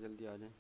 जल्दी आ जाएं।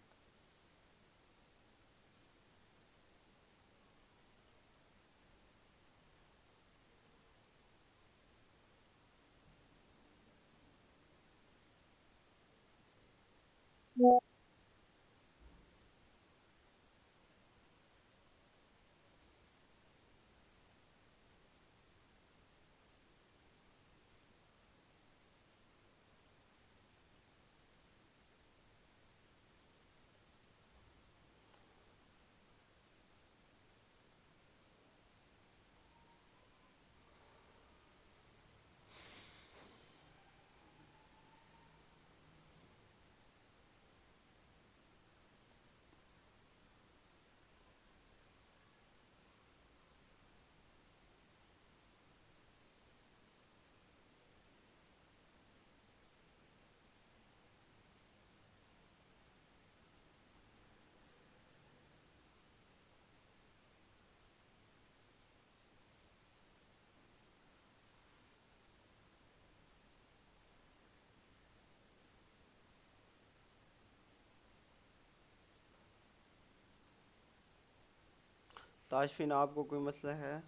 ताशफिन, आपको कोई मसला है?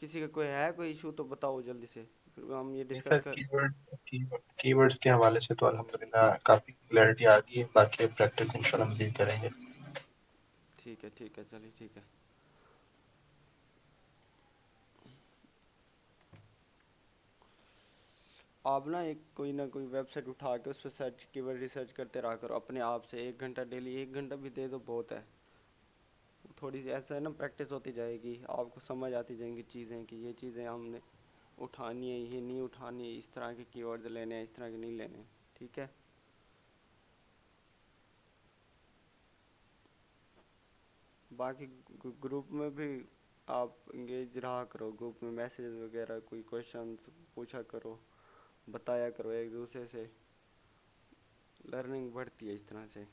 किसी का कोई है कोई इशू तो बताओ जल्दी से, फिर हम ये नहीं डिस्कस सर, कर। कीवर्ड्स के हवाले से तो अल्हम्दुलिल्लाह काफ़ी क्लैरिटी आ गई है। बाकी प्रैक्टिस इंशाल्लाह मज़ीद करेंगे। ठीक है, चलिए ठीक है। आप ना कोई वेबसाइट उठा के उस पर सर्च कीवर्ड रिसर्च करते रहा करो अपने आप से। 1 घंटा डेली, 1 घंटा भी दे दो बहुत है। थोड़ी सी ऐसा है ना, प्रैक्टिस होती जाएगी, आपको समझ आती जाएंगी चीज़ें कि ये चीज़ें हमने उठानी है, ये नहीं उठानी है, इस तरह के कीवर्ड्स लेने हैं, इस तरह के नहीं लेने हैं। ठीक है। बाकी ग्रुप में भी आप इंगेज रहा करो, ग्रुप में मैसेज वगैरह, कोई क्वेश्चन पूछा करो, बताया करो एक दूसरे से। लर्निंग बढ़ती है इस तरह से।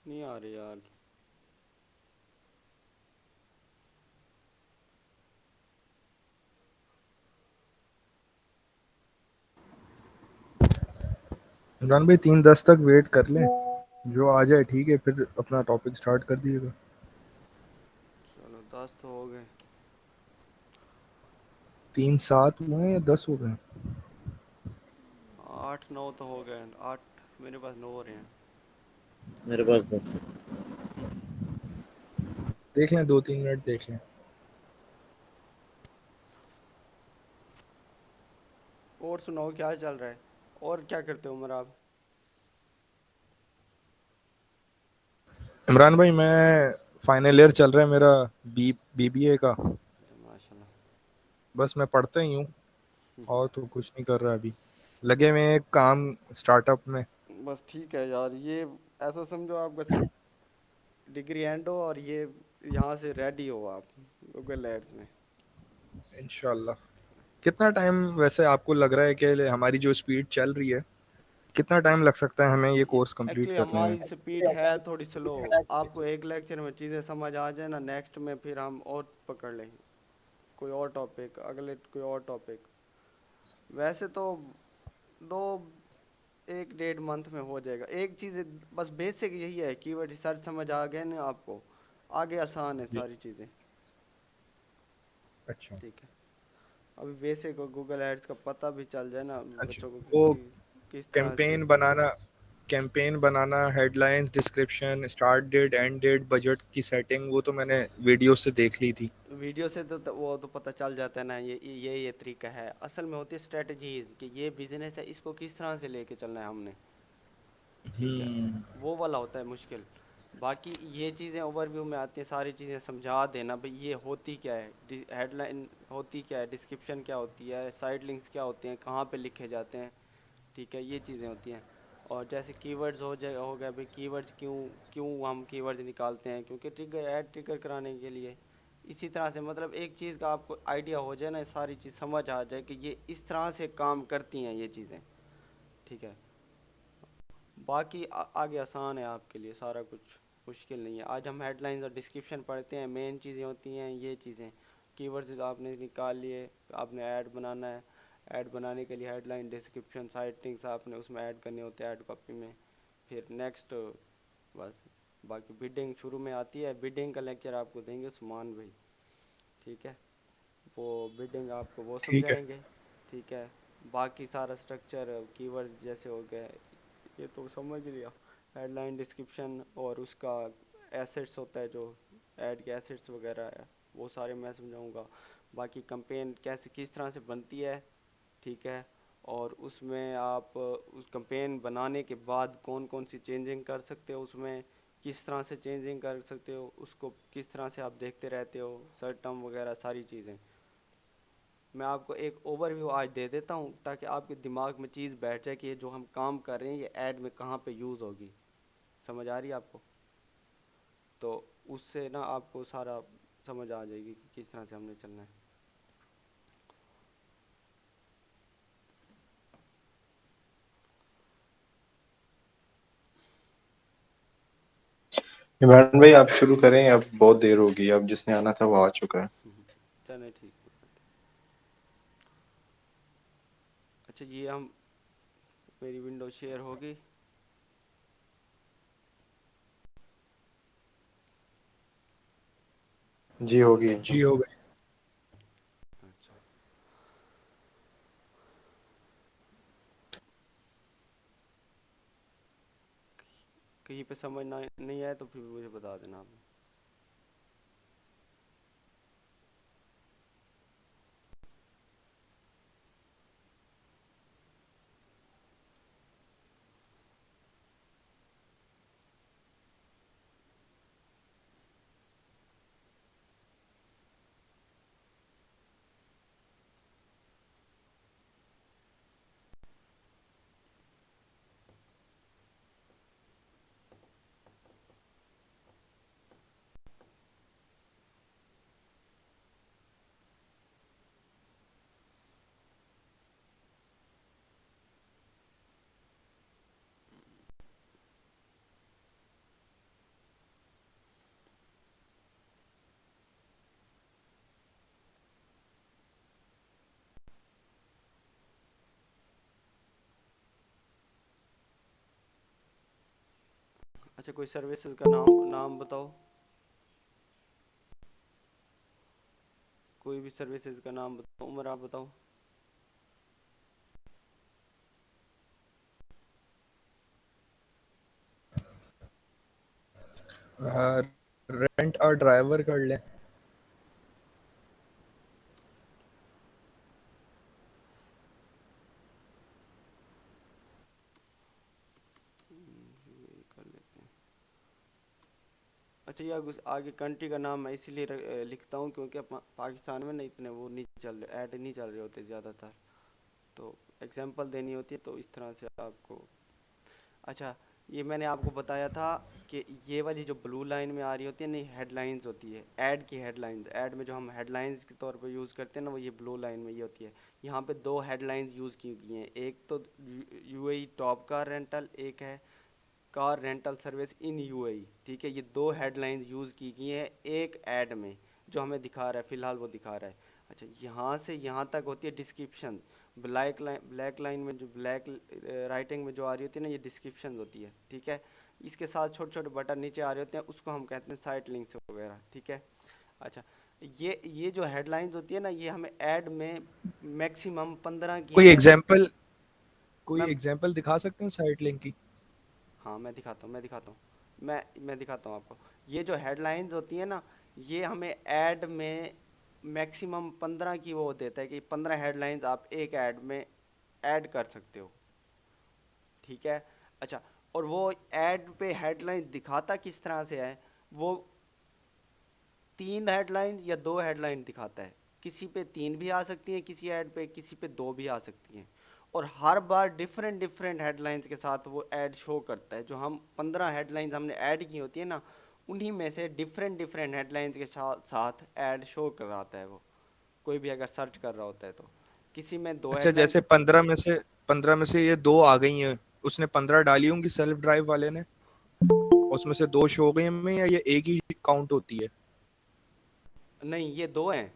नहीं आ रही यार। इमरान भाई 3:10 तक वेट कर लें, जो आ जाए ठीक है, फिर अपना टॉपिक स्टार्ट कर दीजिएगा। चलो 10 तो हो गए। 3:07 हुए हैं या 10 हो गए? 8 9 तो हो गए। 8, मेरे पास 9 हो रहे हैं। मेरे पास बस है। देख लें, 2-3 मिनट देख लें। और सुनाओ क्या चल रहा है? और क्या करते हो उमर आप? इमरान भाई, मैं फाइनल ईयर चल रहा है मेरा, बीबीए का। अच्छा, माशाल्लाह। बस मैं पढ़ता ही हूँ, और तो कुछ नहीं कर रहा अभी। लगे हुए हैं काम स्टार्टअप में। बस ठीक है यार, ये ऐसा समझो आप बस डिग्री एंड हो और ये यहाँ से रेडी हो आप गूगल एड्स में। इंशाल्लाह। कितना टाइम वैसे आपको लग रहा है कि हमारी जो स्पीड चल रही है, कितना टाइम लग सकता है हमें ये कोर्स कंप्लीट एक्चुअली करने में? हमारी स्पीड है थोड़ी स्लो। आपको एक लेक्चर में चीज़ें समझ आ जाए ना, नेक्स्ट में फिर हम और पकड़ लें कोई और टॉपिक, अगले कोई और टॉपिक। वैसे तो दो 1 1.5 मंथ में हो जाएगा। एक चीज़ बस बेसिक यही है, कीवर्ड रिसर्च समझ आ गए ना आपको, आगे आसान है जी। सारी चीज़ें। अच्छा। ठीक है, अभी बेसिक को गूगल एड्स का पता भी चल जाए ना अच्छा, बच्चों को वो कि किस तरह से। कैंपेन बनाना, headlines, description, start date, end date, budget की सेटिंग, वो तो मैंने वीडियो से देख ली थी। वीडियो से तो वो तो पता चल जाता है ना, ये तरीका है। असल में होती है स्ट्रेटजीज कि ये बिजनेस है, इसको किस तरह से लेके चलना है हमने। ठीक है, हम्म। वो वाला होता है मुश्किल। बाकी ये चीज़ें ओवरव्यू में आती हैं, सारी चीज़ें समझा देना भाई ये होती क्या है, हेडलाइन होती क्या है, डिस्क्रिप्शन क्या होती है, साइड लिंक्स क्या होते हैं, कहाँ पे लिखे जाते हैं। ठीक है, ये चीज़ें होती हैं। और जैसे कीवर्ड्स हो गए भाई, कीवर्ड्स क्यों क्यों हम कीवर्ड्स निकालते हैं, क्योंकि ट्रिगर ऐड ट्रिगर कराने के लिए। इसी तरह से मतलब एक चीज़ का आपको आइडिया हो जाए ना, सारी चीज़ समझ आ जाए कि ये इस तरह से काम करती हैं ये चीज़ें। ठीक है, बाकी आगे आसान है आपके लिए, सारा कुछ मुश्किल नहीं है। आज हम हेडलाइंस और डिस्क्रिप्शन पढ़ते हैं, मेन चीज़ें होती हैं ये चीज़ें। कीवर्ड्स आपने निकाल लिए, आपने ऐड बनाना है, ऐड बनाने के लिए हेडलाइन डिस्क्रिप्शन साइटिंग्स आपने उसमें ऐड करने होते हैं ऐड कॉपी में। फिर नेक्स्ट बस, बाकी बिडिंग शुरू में आती है, बिडिंग का लेक्चर आपको देंगे उस्मान भाई। ठीक है, वो बिडिंग आपको वो ठीक है। समझाएंगे। ठीक है, बाकी सारा स्ट्रक्चर कीवर्ड्स जैसे हो गए ये तो समझ लिया। हेडलाइन डिस्क्रिप्शन और उसका एसेट्स होता है जो ऐड के एसेट्स वगैरह है, वो सारे मैं समझाऊंगा। बाकी कंपेन कैसे किस तरह से बनती है। ठीक है, और उसमें आप उस कंपेन बनाने के बाद कौन कौन सी चेंजिंग कर सकते हो, उसमें किस तरह से चेंजिंग कर सकते हो, उसको किस तरह से आप देखते रहते हो, सर्ट टर्म वगैरह सारी चीज़ें। मैं आपको एक ओवरव्यू आज दे देता हूँ ताकि आपके दिमाग में चीज़ बैठ जाए कि ये जो हम काम कर रहे हैं ये ऐड में कहाँ पे यूज़ होगी। समझ आ रही है आपको? तो उससे ना आपको सारा समझ आ जाएगी कि किस तरह से हमने चलना है। इमरान भाई आप शुरू करें, अब बहुत देर हो गई, अब जिसने आना था वो आ चुका है। चलें ठीक है। अच्छा, ये हम मेरी विंडो शेयर होगी। जी होगी। जी हो गई। अच्छा, कहीं पे समझ ना नहीं आए तो फिर मुझे बता देना आप। अच्छा, कोई सर्विसेज का नाम नाम बताओ, कोई भी सर्विसेज का नाम बताओ। उम्र आप बताओ। रेंट और ड्राइवर कर लें। ये कर लेते हैं। अच्छा, ये आगे कंट्री का नाम मैं इसीलिए लिखता हूँ क्योंकि पाकिस्तान में ना इतने वो नहीं चल रहे, ऐड नहीं चल रहे होते ज़्यादातर, तो एग्जांपल देनी होती है तो इस तरह से आपको। अच्छा, ये मैंने आपको बताया था कि ये वाली जो ब्लू लाइन में आ रही होती है नहीं, हेडलाइंस होती है, ऐड की हेडलाइंस। ऐड में जो हम हेडलाइंस के तौर पर यूज़ करते हैं ना, वो ये ब्लू लाइन में ये होती है। यहाँ पे दो हेडलाइंस यूज़ की गई हैं, एक तो यूएई टॉप कार रेंटल, एक है car rental service in UAE. ठीक है, ये दो हेडलाइंस यूज़ की गई हैं एक ऐड में जो हमें दिखा रहा है, फ़िलहाल वो दिखा रहा है। अच्छा, यहाँ से यहाँ तक होती है डिस्क्रिप्शन। ब्लैक लाइन में जो ब्लैक राइटिंग में जो आ रही होती है ना, ये डिस्क्रिप्शन होती है। ठीक है, इसके साथ छोटे छोटे बटन नीचे आ रहे होते हैं, उसको हम कहते हैं साइट लिंक्स वगैरह, ठीक है। अच्छा, ये जो हेडलाइंस होती है ना, ये हमें ऐड में मैक्सिमम 15 की कोई एग्जांपल कोई मैं एग्जांपल दिखा सकते हैं साइट लिंक की? हाँ मैं दिखाता हूँ आपको। ये जो हेडलाइंस होती है ना, ये हमें ऐड में मैक्सिमम 15 की वो देता है कि 15 हेडलाइंस आप एक ऐड में ऐड कर सकते हो, ठीक है। अच्छा, और वो ऐड पे हेडलाइन दिखाता किस तरह से है, वो 3 हेडलाइन या 2 हेडलाइन दिखाता है। किसी पे 3 भी आ सकती हैं किसी ऐड पे, किसी पे 2 भी आ सकती हैं, और हर बार डिफरेंट डिफरेंट हेडलाइंस के साथ वो ऐड शो करता है। जो हम 15 हेडलाइंस हमने ऐड की होती है ना, उन्हीं में से डिफरेंट डिफरेंट हेडलाइंस के साथ साथ ऐड शो कराता है वो, कोई भी अगर सर्च कर रहा होता है तो। किसी में 2 अच्छा, हेडलाइन। जैसे 15 में से ये 2 आ गई हैं, उसने 15 डाली होंगी सेल्फ ड्राइव वाले ने, उसमें से 2 शो हो गई हमें, या ये एक ही काउंट होती है? नहीं, ये 2 हैं,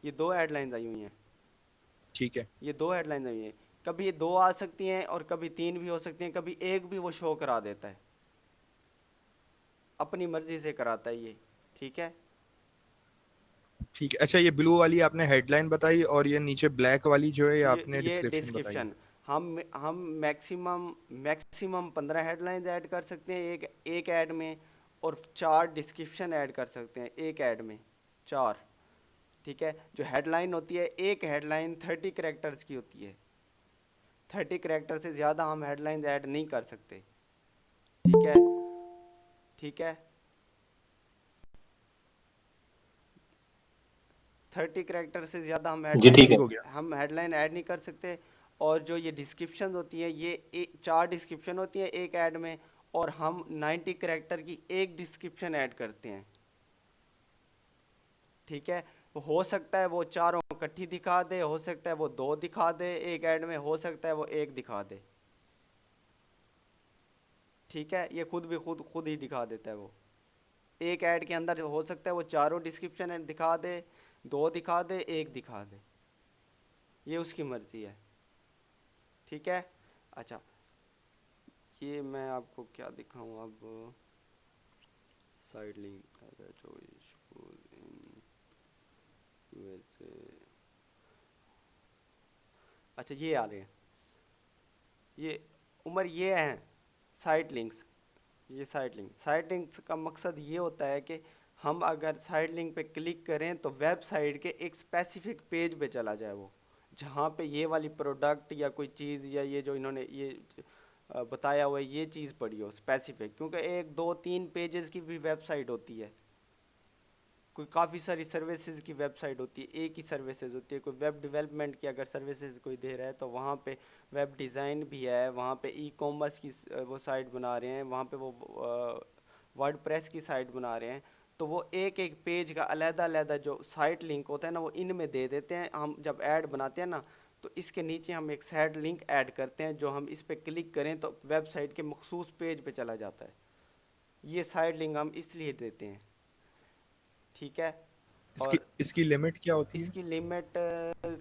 ये 2 हेडलाइंस आई हुई हैं, ठीक है। ये 2 हेडलाइंस आई हैं। कभी ये 2 आ सकती हैं और कभी 3 भी हो सकती हैं, कभी एक भी वो शो करा देता है, अपनी मर्जी से कराता है ये, ठीक है। ठीक है। अच्छा, ये ब्लू वाली आपने हेडलाइन बताई, और ये नीचे ब्लैक वाली जो है ये आपने ये डिस्क्रिप्शन बताई। डिस्क्रिप्शन। हम मैक्सिमम मैक्सिमम 15 हेडलाइंस ऐड कर सकते हैं एक एक ऐड में, और 4 डिस्क्रिप्शन ऐड कर सकते हैं एक ऐड में, 4, ठीक है। जो हेडलाइन होती है, एक हेडलाइन 30 कैरेक्टर्स की होती है, 30 कैरेक्टर से ज़्यादा हम हेडलाइंस ऐड नहीं कर सकते, ठीक है, ठीक है। 30 कैरेक्टर से ज़्यादा हम जी हेडलाइन ठीक ठीक है। हो गया। ऐड नहीं कर सकते। और जो ये डिस्क्रिप्शन होती है, ये 4 डिस्क्रिप्शन होती है एक ऐड में, और हम 90 कैरेक्टर की एक डिस्क्रिप्शन ऐड करते हैं, ठीक है। हो सकता है वो चारों इकट्ठी दिखा दे, हो सकता है वो 2 दिखा दे एक ऐड में, हो सकता है वो एक दिखा दे, ठीक है। ये खुद ही दिखा देता है वो, एक ऐड के अंदर हो सकता है वो चारों डिस्क्रिप्शन दिखा दे, 2 दिखा दे, एक दिखा दे, ये उसकी मर्जी है, ठीक है। अच्छा, ये मैं आपको क्या दिखाऊं अब, साइड लिंक जो इन यूएसए। अच्छा, ये आ रहे हैं, ये उम्र ये हैं साइट लिंक्स। ये साइट लिंक्स का मकसद ये होता है कि हम अगर साइट लिंक पे क्लिक करें तो वेबसाइट के एक स्पेसिफिक पेज पे चला जाए वो, जहाँ पे ये वाली प्रोडक्ट या कोई चीज़, या ये जो इन्होंने ये बताया हुआ है, ये चीज़ पड़ी हो स्पेसिफिक। क्योंकि 1 2 3 पेजेस की भी वेबसाइट होती है, कोई काफ़ी सारी सर्विसेज की वेबसाइट होती है, एक ही सर्विसेज होती है। कोई वेब डेवलपमेंट की अगर सर्विसेज कोई दे रहा है तो वहाँ पे वेब डिज़ाइन भी है, वहाँ पे ई कॉमर्स की वो साइट बना रहे हैं, वहाँ पे वो वर्डप्रेस की साइट बना रहे हैं। तो वो एक एक पेज का अलग-अलग जो साइट लिंक होता है ना, वो इनमें दे देते हैं। हम जब ऐड बनाते हैं ना, तो इसके नीचे हम एक साइड लिंक ऐड करते हैं, जो हम इस पर क्लिक करें तो वेबसाइट के मखसूस पेज पे चला जाता है। ये साइड लिंक हम इसलिए देते हैं, ठीक है। इसकी और इसकी लिमिट क्या होती है? इसकी लिमिट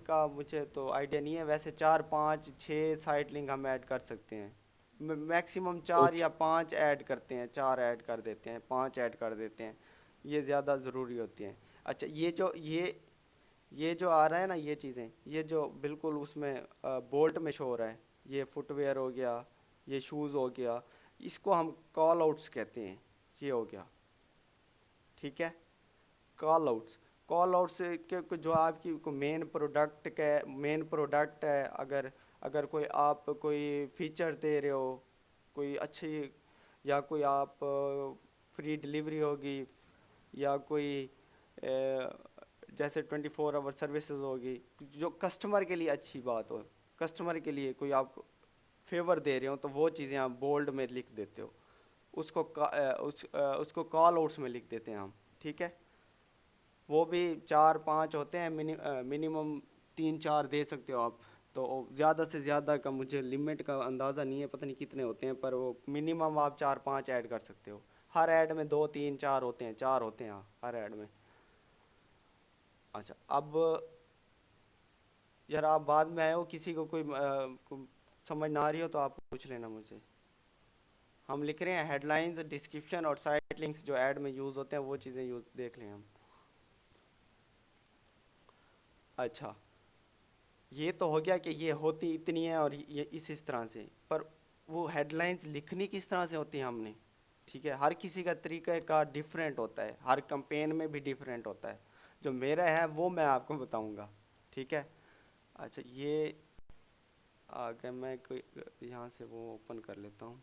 का मुझे तो आइडिया नहीं है, वैसे 4 5 6 साइट लिंक हम ऐड कर सकते हैं। Maximum 4 okay. या 5 ऐड करते हैं, 4 ऐड कर देते हैं, 5 ऐड कर देते हैं, ये ज़्यादा ज़रूरी होती हैं। अच्छा, ये जो आ रहा है ना, ये चीज़ें, ये जो बिल्कुल उसमें बोल्ट में शो हो रहा है, ये फुटवेयर हो गया, ये शूज़ हो गया, इसको हम कॉल आउट्स कहते हैं, ये हो गया, ठीक है। कॉल आउट्स, कॉल आउट्स के जो आपकी मेन प्रोडक्ट है, अगर अगर कोई आप कोई फीचर दे रहे हो, कोई अच्छी, या कोई आप फ्री डिलीवरी होगी, या कोई जैसे 24 आवर सर्विसेज होगी, जो कस्टमर के लिए अच्छी बात हो, कस्टमर के लिए कोई आप फेवर दे रहे हो, तो वो चीज़ें आप बोल्ड में लिख देते हो, उसको कॉल आउट्स में लिख देते हैं हम, ठीक है। वो भी 4 5 होते हैं, मिनिमम 3 4 दे सकते हो आप। तो ज़्यादा से ज़्यादा का मुझे लिमिट का अंदाज़ा नहीं है, पता नहीं कितने होते हैं, पर वो मिनिमम आप 4 5 ऐड कर सकते हो। हर ऐड में 2 3 4 होते हैं, 4 होते हैं, हाँ, हर ऐड में। अच्छा, अब यार आप बाद में आए हो, किसी को कोई समझ ना आ रही हो तो आप पूछ लेना मुझसे। हम लिख रहे हैं हेडलाइंस, डिस्क्रिप्शन और साइट लिंक्स जो ऐड में यूज़ होते हैं वो चीज़ें यूज़ देख लें हम। अच्छा, ये तो हो गया कि ये होती इतनी है और ये इस तरह से, पर वो हेडलाइंस लिखनी किस तरह से होती है हमने, ठीक है, हर किसी का तरीका का डिफरेंट होता है, हर कंपेन में भी डिफरेंट होता है। जो मेरा है वो मैं आपको बताऊंगा, ठीक है। अच्छा, ये आगे मैं कोई यहाँ से वो ओपन कर लेता हूँ।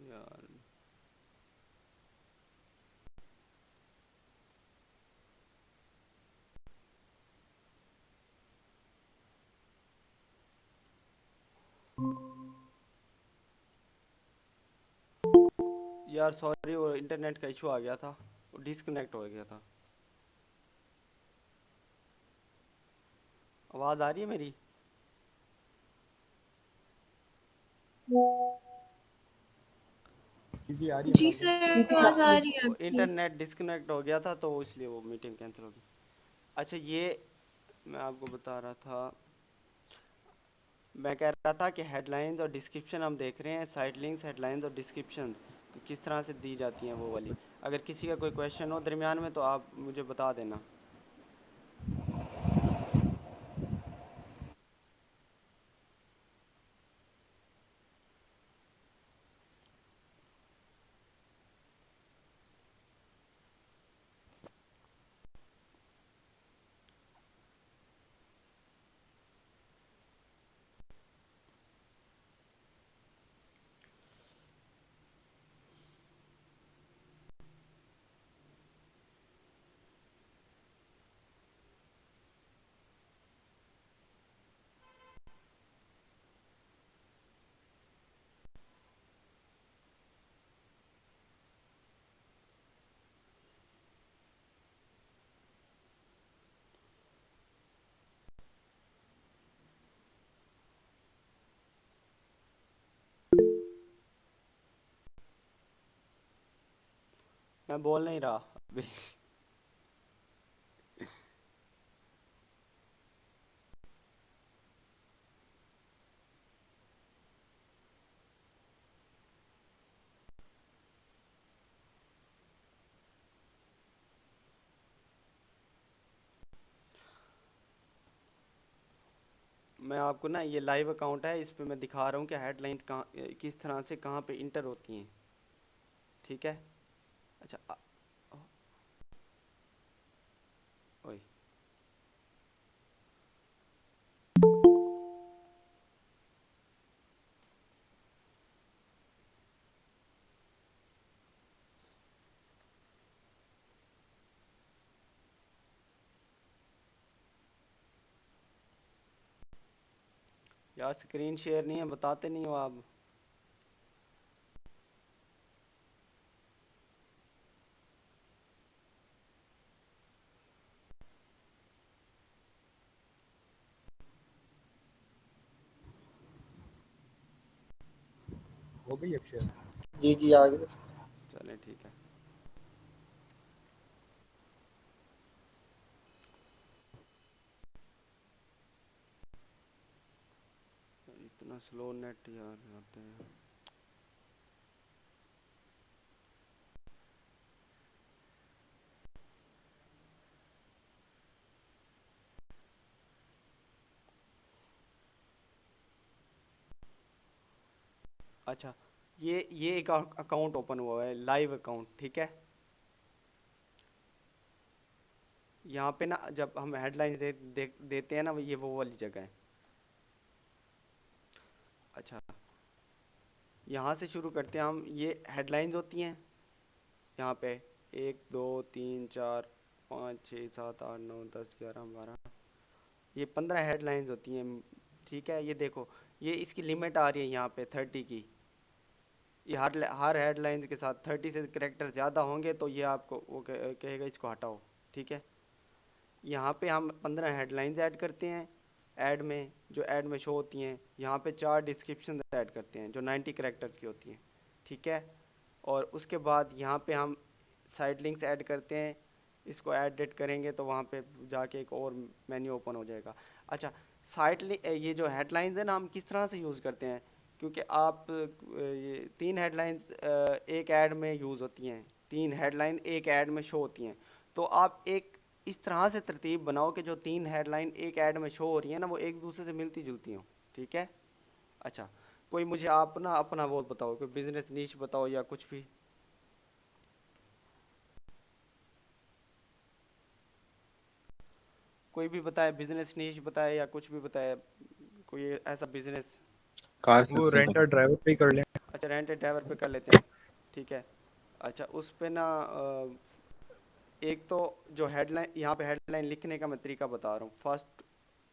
यार यार सॉरी, वो इंटरनेट का इशू आ गया था, वो डिस्कनेक्ट हो गया था। आवाज़ आ रही है मेरी? जी आ रही है जी आवाज। सर, आवाज़ आ रही है वो आपकी। इंटरनेट डिस्कनेक्ट हो गया था तो इसलिए वो मीटिंग कैंसिल हो गई। अच्छा, ये मैं आपको बता रहा था, मैं कह रहा था कि हेडलाइंस और डिस्क्रिप्शन हम देख रहे हैं, साइट लिंक्स, हेडलाइंस और डिस्क्रिप्शन किस तरह से दी जाती हैं वो वाली। अगर किसी का कोई क्वेश्चन हो दरमियान में तो आप मुझे बता देना। मैं बोल नहीं रहा अभी। मैं आपको ना, ये लाइव अकाउंट है, इस पे मैं दिखा रहा हूँ कि हेडलाइन कहाँ किस तरह से कहाँ पे इंटर होती हैं, ठीक है। अच्छा ओए, यार स्क्रीन शेयर नहीं है, बताते नहीं हो आप। हो गई अब शेयर? जी जी आ गए। चलें ठीक है। इतना स्लो नेट यार आते हैं। अच्छा, ये एक अकाउंट ओपन हुआ है, लाइव अकाउंट, ठीक है। यहाँ पे ना जब हम हेडलाइंस देते हैं ना, ये वो वाली जगह है। अच्छा, यहाँ से शुरू करते हैं हम। ये हेडलाइंस होती हैं यहाँ पे, 1 2 3 4 5 6 7 8 9 10 11 12, ये 15 हेडलाइंस होती हैं, ठीक है। ये देखो, ये इसकी लिमिट आ रही है यहाँ पे 30 की। ये हर हेडलाइंस के साथ 30 से करेक्टर ज़्यादा होंगे तो ये आपको वो कहेगा इसको हटाओ, ठीक है। यहाँ पे हम 15 हेडलाइंस ऐड करते हैं ऐड में, जो ऐड में शो होती हैं। यहाँ पे 4 डिस्क्रिप्शन ऐड करते हैं जो 90 करेक्टर्स की होती हैं, ठीक है। और उसके बाद यहाँ पे हम साइड लिंक्स ऐड करते हैं। इसको एडिट करेंगे तो वहाँ पे जाके एक और मेन्यू ओपन हो जाएगा। अच्छा, साइड लिंक, ये जो हेडलाइंस है ना, हम किस तरह से यूज़ करते हैं, क्योंकि आप ये 3 हेडलाइंस एक ऐड में यूज़ होती हैं, 3 हेडलाइन एक ऐड में शो होती हैं। तो आप एक इस तरह से तरतीब बनाओ कि जो 3 हेडलाइन एक ऐड में शो हो रही है ना, वो एक दूसरे से मिलती जुलती हों, ठीक है। अच्छा, कोई मुझे आप ना अपना वो बताओ, कोई बिजनेस नीश बताओ या कुछ भी। कोई भी बताए, बिजनेस नीश बताए या कुछ भी बताए, कोई ऐसा बिजनेस। कार वो सेक्शन रेंटर ड्राइवर पे ही कर लें। अच्छा, रेंटेड ड्राइवर पे कर लेते हैं, ठीक है। अच्छा, उस पे ना एक तो जो हेडलाइन, यहाँ पे हेडलाइन लिखने का मैं तरीका बता रहा हूँ। फर्स्ट,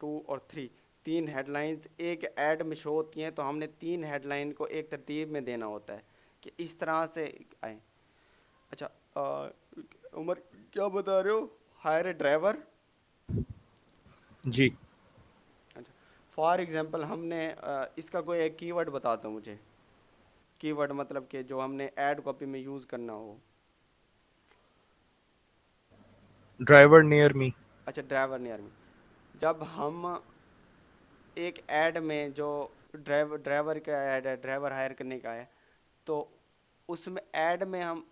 2 और 3, 3 हेडलाइंस एक ऐड में शो होती हैं, तो हमने 3 हेडलाइन को एक तरतीब में देना होता है कि इस तरह से आए। अच्छा, उमर क्या बता रहे हो, हायर ड्राइवर। जी। अच्छा, फॉर एग्जांपल हमने इसका कोई एक कीवर्ड बता दो मुझे। कीवर्ड मतलब कि जो हमने ऐड कॉपी में यूज़ करना हो। Driver near me. अच्छा, ड्राइवर नियर में, जब हम एक ऐड में जो ड्राइवर ड्राइवर का ऐड है, ड्राइवर हायर करने का है, तो उसमें ऐड में हम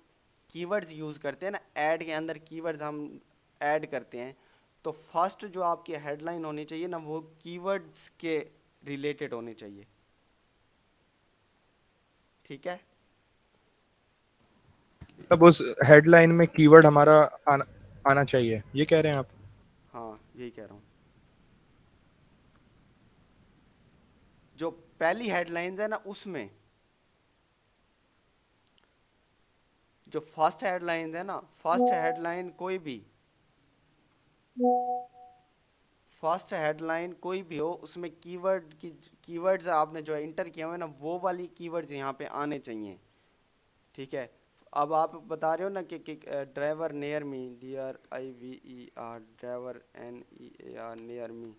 कीवर्ड्स यूज़ करते हैं ना, ऐड के अंदर कीवर्ड्स हम ऐड करते हैं। तो फर्स्ट जो आपकी हेडलाइन होनी चाहिए ना, वो कीवर्ड्स के रिलेटेड होनी चाहिए, ठीक है। तब उस हेडलाइन में कीवर्ड हमारा आना आना चाहिए, ये कह रहे हैं आप? हाँ, यही कह रहा हूँ। जो पहली हेडलाइंस है ना, उसमें जो फर्स्ट हेडलाइन है ना, फर्स्ट हेडलाइन कोई भी, फर्स्ट हेडलाइन कोई भी हो, उसमें कीवर्ड्स आपने जो इंटर किया हुआ है ना, वो वाली कीवर्ड्स यहाँ पे आने चाहिए, ठीक है। अब आप बता रहे हो ना कि driver near me, DRIVER, driver NEAR near me,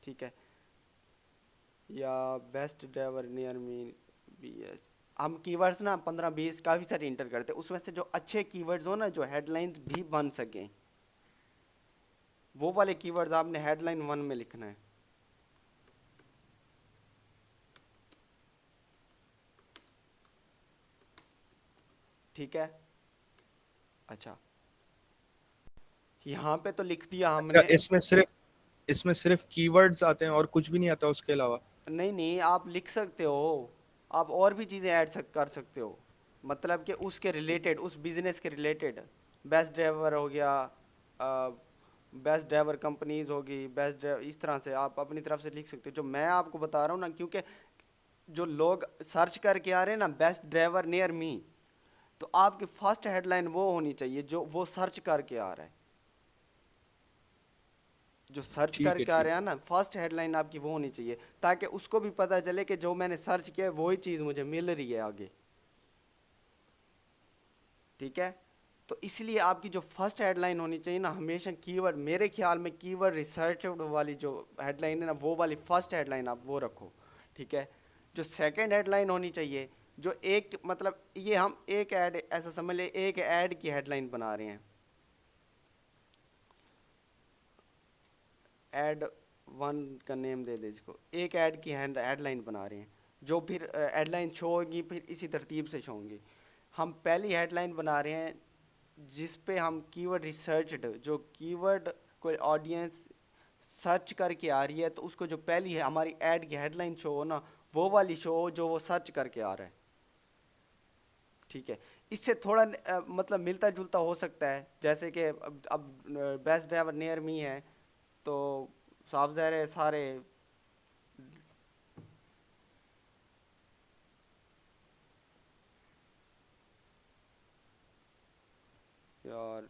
ठीक है। या best driver near me, BS। हम कीवर्ड्स ना 15 20 काफ़ी सारे इंटर करते हैं, उसमें से जो अच्छे कीवर्ड्स हो ना, जो हेडलाइंस भी बन सकें, वो वाले कीवर्ड्स आपने हेडलाइन 1 में लिखना है, ठीक है। अच्छा, यहाँ पे तो लिख दिया अच्छा, हमने। इसमें सिर्फ कीवर्ड्स आते हैं और कुछ भी नहीं आता उसके अलावा? नहीं नहीं, आप लिख सकते हो, आप और भी चीज़ें कर सकते हो, मतलब कि उसके रिलेटेड, उस बिजनेस के रिलेटेड। बेस्ट ड्राइवर हो गया, बेस्ट ड्राइवर कंपनीज होगी, बेस्ट ड्राइवर, इस तरह से आप अपनी तरफ से लिख सकते हो। जो मैं आपको बता रहा हूँ ना, क्योंकि जो लोग सर्च करके आ रहे हैं ना, बेस्ट ड्राइवर नियर मी, तो आपकी फर्स्ट हेडलाइन वो होनी चाहिए जो वो सर्च करके आ रहा है। जो सर्च ठीक है, करके आ ठीक रहे हैं ना, फर्स्ट हेडलाइन आपकी वो होनी चाहिए, ताकि उसको भी पता चले कि जो मैंने सर्च किया है वही चीज़ मुझे मिल रही है आगे। ठीक है, तो इसलिए आपकी जो फर्स्ट हेडलाइन होनी चाहिए ना, हमेशा कीवर्ड, मेरे ख्याल में कीवर्ड रिसर्च वाली जो हेडलाइन है ना, वो वाली फर्स्ट हेडलाइन आप वो रखो। ठीक है, जो सेकंड हेडलाइन होनी चाहिए, जो एक मतलब ये हम एक ऐड ऐसा समझ ले, एक ऐड की हेडलाइन बना रहे हैं, ऐड वन का नेम दे दे इसको, एक ऐड की हेडलाइन बना रहे हैं, जो फिर हेडलाइन शो होगी फिर इसी तरतीब से शो होंगी। हम पहली हेडलाइन बना रहे हैं जिस पे हम कीवर्ड रिसर्च्ड, जो कीवर्ड कोई ऑडियंस सर्च करके आ रही है, तो उसको जो पहली है हमारी ऐड की हेडलाइन शो हो ना, वो वाली शो हो जो वो सर्च करके आ रहा है। ठीक है, इससे थोड़ा मतलब मिलता जुलता हो सकता है, जैसे कि अब बेस्ट ड्राइवर नियर मी है, तो साफ ज़ाहिर है सारे यार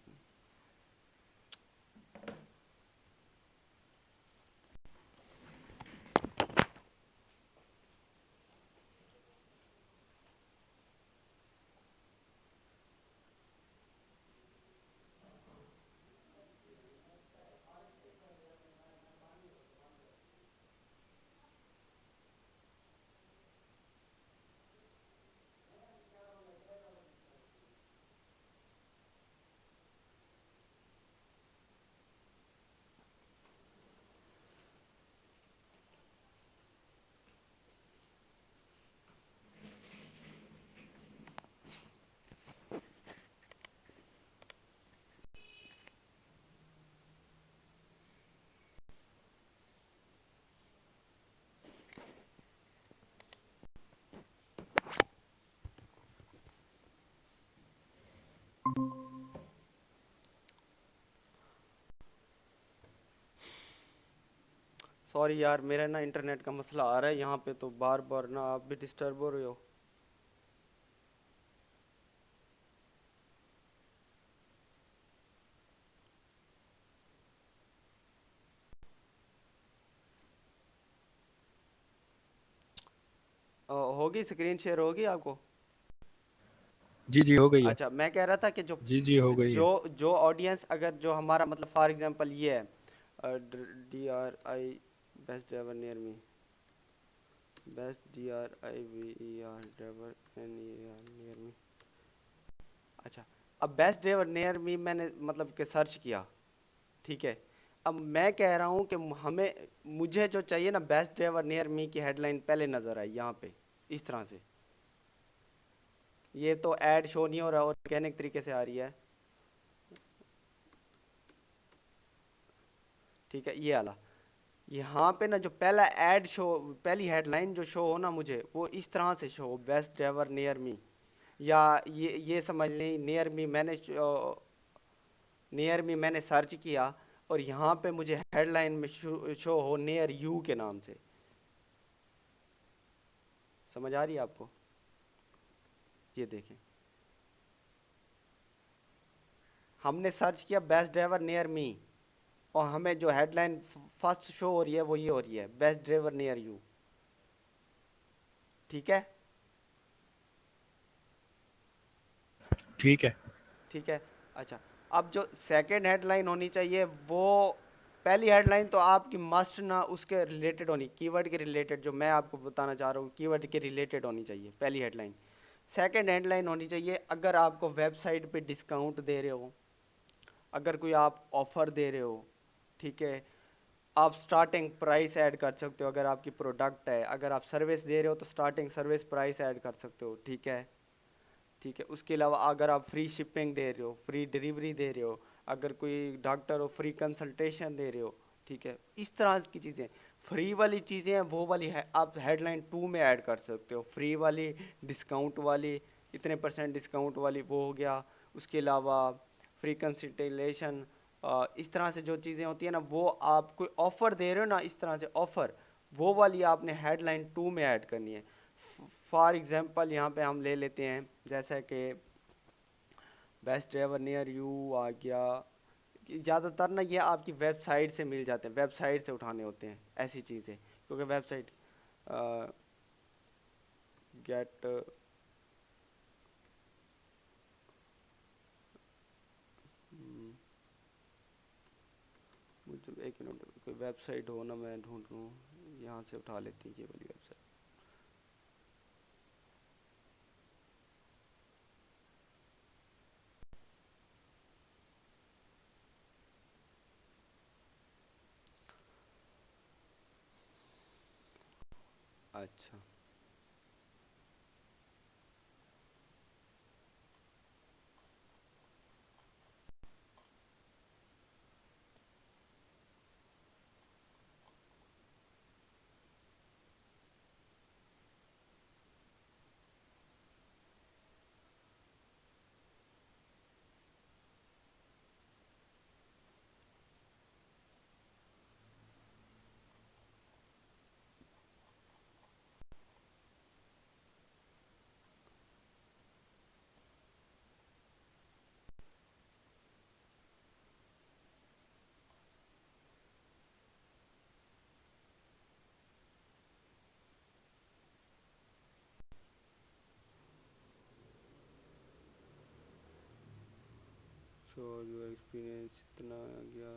सॉरी यार, मेरा ना इंटरनेट का मसला आ रहा है यहाँ पे, तो बार बार ना आप भी डिस्टर्ब हो रहे हो। होगी स्क्रीन शेयर होगी आपको? जी जी हो गई है। अच्छा, मैं कह रहा था कि जो जी जी हो गई है। जो जो ऑडियंस, अगर जो हमारा मतलब फॉर एग्जांपल ये है, DRI best driver near me, best DRIVER driver near me. अच्छा, अब बेस्ट ड्राइवर नियर मी मैंने मतलब कि सर्च किया। ठीक है, अब मैं कह रहा हूँ कि हमें मुझे जो चाहिए ना, बेस्ट ड्राइवर नियर मी की हेडलाइन पहले नज़र आई यहाँ पे, इस तरह से। ये तो ऐड शो नहीं हो रहा, ऑर्गेनिक तरीके से आ रही है। ठीक है, ये आला, यहाँ पे ना जो पहला ऐड शो, पहली हेडलाइन जो शो हो ना मुझे, वो इस तरह से शो हो, बेस्ट ड्राइवर नियर मी, या ये समझ लें नियर मी, मैंने सर्च किया और यहाँ पे मुझे हेडलाइन में शो हो नियर यू के नाम से। समझ आ रही है आपको? ये देखें, हमने सर्च किया बेस्ट ड्राइवर नियर मी, और हमें जो हेडलाइन फर्स्ट शो हो रही है वो ये हो रही है, बेस्ट ड्राइवर नियर यू। ठीक है, ठीक है। ठीक है। अच्छा, अब जो सेकंड हेडलाइन होनी चाहिए, वो पहली हेडलाइन तो आपकी मस्ट ना उसके रिलेटेड होनी, कीवर्ड के रिलेटेड, जो मैं आपको बताना चाह रहा हूँ कीवर्ड के रिलेटेड होनी चाहिए पहली हेडलाइन। सेकंड हेडलाइन होनी चाहिए, अगर आपको वेबसाइट पे डिस्काउंट दे रहे हो, अगर कोई आप ऑफ़र दे रहे हो, ठीक है, आप स्टार्टिंग प्राइस ऐड कर सकते हो, अगर आपकी प्रोडक्ट है, अगर आप सर्विस दे रहे हो तो स्टार्टिंग सर्विस प्राइस ऐड कर सकते हो। ठीक है, ठीक है, उसके अलावा अगर आप फ्री शिपिंग दे रहे हो, फ्री डिलीवरी दे रहे हो, अगर कोई डॉक्टर हो फ्री कंसल्टेशन दे रहे हो, ठीक है, इस तरह की चीज़ें, फ्री वाली चीज़ें हैं वो वाली है आप हेडलाइन 2 में ऐड कर सकते हो। फ्री वाली, डिस्काउंट वाली, इतने % डिस्काउंट वाली, वो हो गया। उसके अलावा फ्री कंसल्टेशन, इस तरह से जो चीज़ें होती हैं ना, वो आप कोई ऑफ़र दे रहे हो ना, इस तरह से ऑफ़र, वो वाली आपने हेडलाइन 2 में ऐड करनी है। फॉर एग्जांपल यहाँ पे हम ले लेते हैं, जैसा कि बेस्ट ड्राइवर नियर यू आ गया, ज़्यादातर ना ये आपकी वेबसाइट से मिल जाते हैं, वेबसाइट से उठाने होते हैं ऐसी चीज़ें, क्योंकि वेबसाइट गेट मुझे एक मिनट, कोई वेबसाइट हो ना, मैं ढूंढ लूँ, यहाँ से उठा लेती हैं ये वाली वेबसाइट। अच्छा, शो योर एक्सपीरियंस इतना आ गया।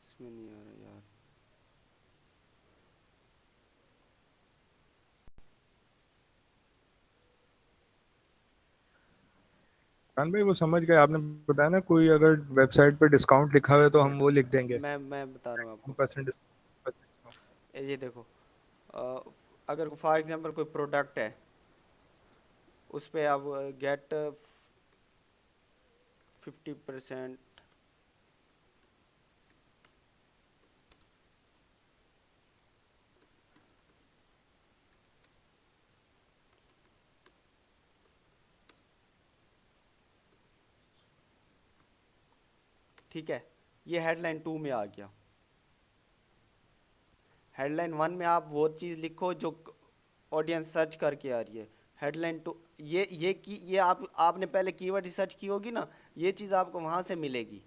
इसमें नहीं आ रहा यार। खान भाई वो समझ गए, आपने बताया ना कोई अगर वेबसाइट पे डिस्काउंट लिखा हुआ है तो हम वो लिख देंगे, मैं बता रहा हूँ आपको। 10% डिस्काउंट। ये देखो, अगर फॉर एग्जांपल कोई प्रोडक्ट है, उस पे आप गेट 50%, ठीक है, ये हेडलाइन 2 में आ गया। हेडलाइन 1 में आप वो चीज़ लिखो जो ऑडियंस सर्च करके आ रही है। हेडलाइन 2, ये आपने पहले कीवर्ड रिसर्च की होगी ना, ये चीज़ आपको वहाँ से मिलेगी,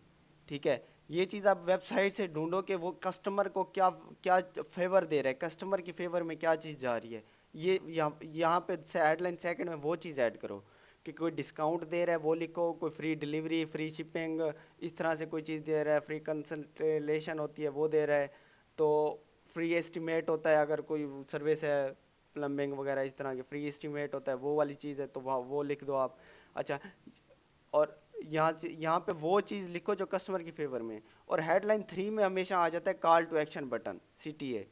ठीक है। ये चीज़ आप वेबसाइट से ढूंढो कि वो कस्टमर को क्या क्या फेवर दे रहा है, कस्टमर की फेवर में क्या चीज़ जा रही है। ये यहाँ पे हेडलाइन सेकंड में वो चीज़ ऐड करो कि कोई डिस्काउंट दे रहा है वो लिखो, कोई फ्री डिलीवरी, फ्री शिपिंग, इस तरह से कोई चीज़ दे रहा है, फ्री कंसल्टेशन होती है वो दे रहा है, तो फ्री एस्टिमेट होता है, अगर कोई सर्विस है प्लम्बिंग वगैरह इस तरह के फ्री एस्टिमेट होता है, वो वाली चीज़ है तो वहाँ वो लिख दो आप। अच्छा, और यहाँ पे वो चीज़ लिखो जो कस्टमर की फेवर में। और हेडलाइन 3 में हमेशा आ जाता है call to action button, CTA,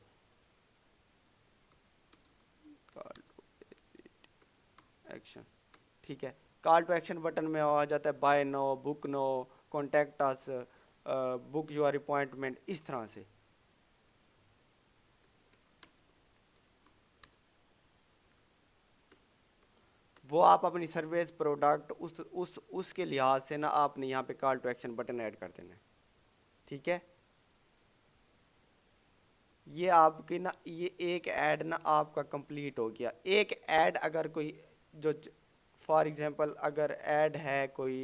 call to action, ठीक है। कॉल टू एक्शन बटन में आ जाता है buy now, book now, contact us, book your appointment, इस तरह से। वो आप अपनी सर्विस प्रोडक्ट उसके लिहाज से ना आपने यहाँ पे call to action button add कर देना है, ठीक है। ये आपकी ना ये एक ऐड ना आपका कंप्लीट हो गया। एक ऐड अगर कोई जो फॉर एग्जांपल अगर ऐड है कोई